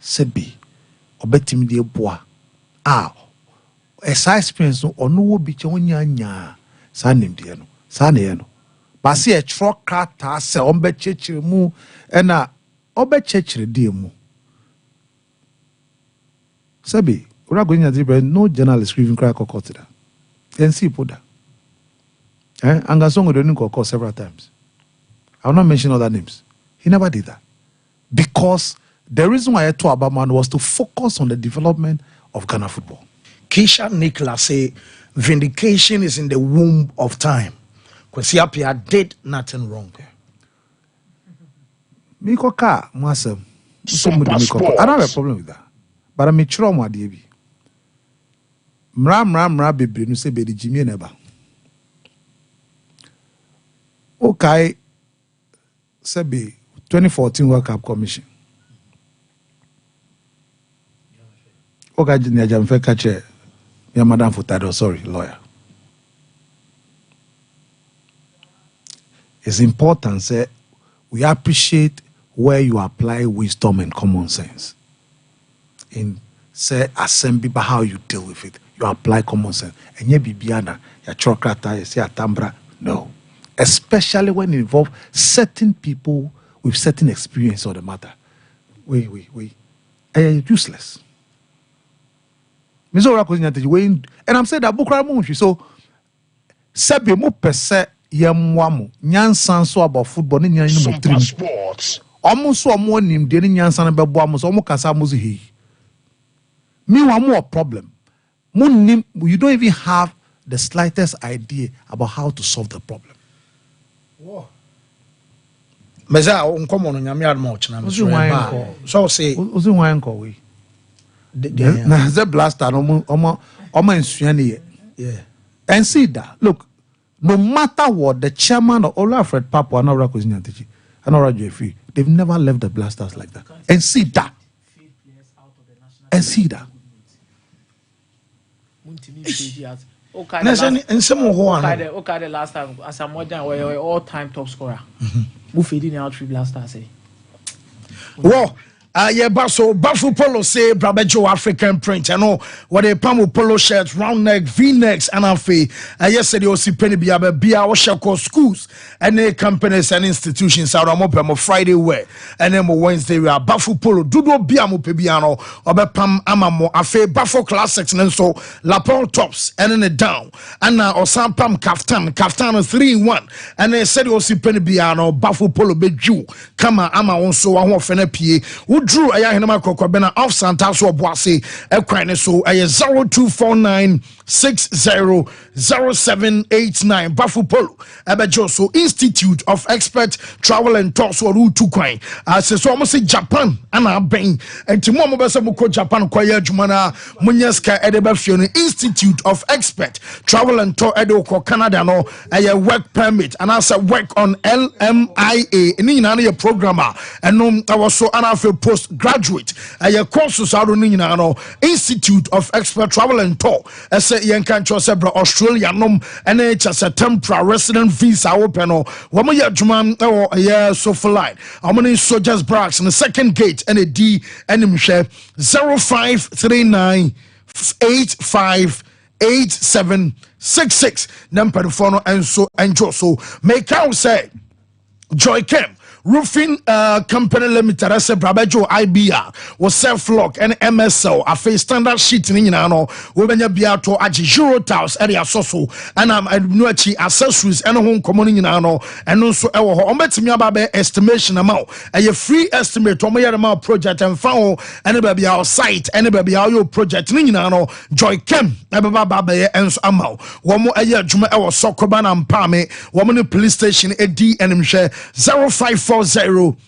sebi obetim die boa. Esa experience no ono wo bi che onya nya sa nim die no. Sa ne no. Ba se e tro krata se ombe chechire mu na obe chechire die mu. Sebi, ora go nya die no journalist even cry kokotida. NC poda. Angasongo didn't call several times. I will not mention other names. He never did that. Because the reason why I told Abaman was to focus on the development of Ghana football. Keisha Nicholas say vindication is in the womb of time. Kwesi Appiah did nothing wrong. Mikoka, Mwasem. I don't have a problem with that. But I'm a trauma, DB. Mra, baby, no say, baby, Jimmy never. Okay, Sebi, 2014 World Cup Commission. Okay, Jamfe Kache, your madam Futado, sorry, lawyer. It's important, say, we appreciate where you apply wisdom and common sense. In, say, assembly, but how you deal with it. You apply common sense. And ye bibiana, ya chokrata, you say atambra. No. Especially when it involves certain people with certain experience on the matter. Wait. Useless. And I'm saying that Bukra Munchi, so Sebi mu pese yemwamu nyansan so about football ni nyan mu trim. Sports. Almost so mo nim de ni nyansan be bo amuso mo kasa muzi he. Me wa mo problem. You don't even have the slightest idea about how to solve the problem. Meza unkomo no nyame admo chena me so say ozi wan ko we na ze blaster no omo ensua ne yeah and see that look no matter what the chairman of Alfred Papo and Ora Kozinyantechi and Ora Jefi they've never left the blasters like that and see that Okay, the last time as a modern all-time top scorer. Who feeding out three blasters? Whoa. Bafu Polo say Brabejo African print. I know what a Pamu polo shirts, round neck, V-necks, and afi. Yesterday also penny be our schools and the companies and institutions out of Friday wear and then Wednesday we are Bafu Polo, Dudo Biamu Pebiano, Obepam Amamo, Afe Bafu classics and so Lapon tops and then down. And now Osampam Kaftan 3-1. And they said also penny Biano, Bafu Polo Beju, Kama Ama also I want Fenepie. Udru Ayahinama Kokobena off Santa so Boise Equine so 0249 600789 Bafu Polo Ebejoso Institute of Expert Travel and Tour so Rutu Kwine as so almost say Japan and our bang and Timomo Besamuko Japan Kwaya Jumana Munyaska Edebafione Institute of Expert Travel and Tour Edo Canada no a work permit and as a work on LMIA in programmer and no I was so an postgraduate a courses out on Institute of Expert Travel and Tour as a young country Australia nom and it's a temporary resident visa open or one year Juman or a year so for line how many soldiers bracks in the second gate and a D enemy share 0539 858766 number phone and so make out say Joy Kem Roofing Company Limited as a Brabejo IBR was self-lock and MSL a face standard sheet in Nano Webenya Biato Aji Euro Tiles area so and Nuachi accessories and home common in Nano and also our Ometimiababe estimation amount a free estimate on my amount project and found anybody our site anybody our project in Nano Joy Kem Bababe and amount one more a year Juma our Sokoban and Pame woman police station a D and share 0540-125816.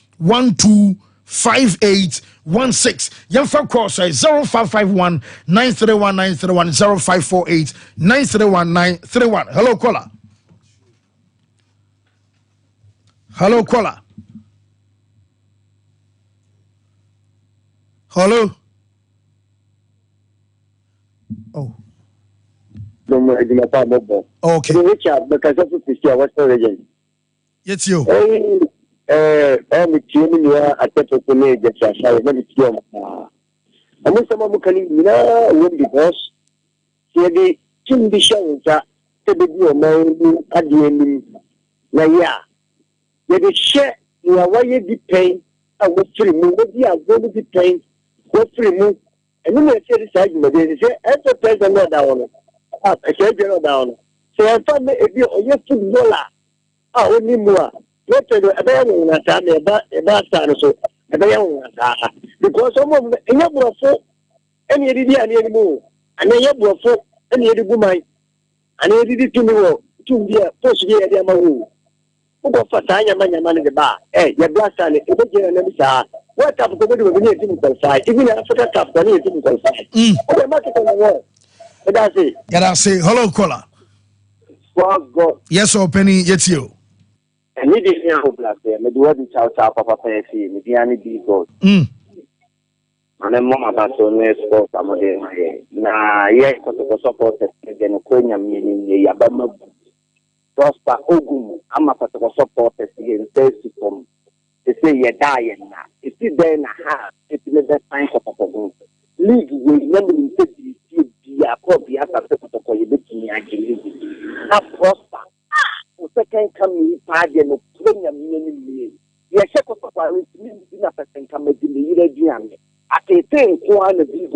Yamfa call say 0551 931 931 0548 931 931. Hello caller. Hello caller. Hello. Oh. Okay. It's you. I'm tuning you at the Populate, the Trash, I never see I'm some of the because the Tim Bishop to be a man at the end. Now, the share you are why you pain. I was free move, you are going to be pain, go free move. And then I said, they say, as a person down. I said, down. So I found a $4. Only more. Let the because some of the number of folk any idea any more and a number of folk any other woman and I did it to me to be a post year Yamahu. Who got for Tanya man in the bar? Eh, your black son, what up to the typical side? Even Africa Cup, the typical side. Okay, market on the wall. That's it. Can I say hello, caller? Yes, or Penny, it's you. And you didn't know black there. Me do what you tell Papa Penny. Me the only be good. And then Mama Basone sport some of them. Na yes, because support then Konya meaning the Yabama prosper Ogum. I'm a particular supporter against Thursday from. They say you're dying now. It's still there in a half. It's the best time for Papa. League will never be a copy after the protocol. You bet me actually. Not prosper. Second coming party and playing a million. Yes, second of all, it's not a second coming to the year. I can think one of these.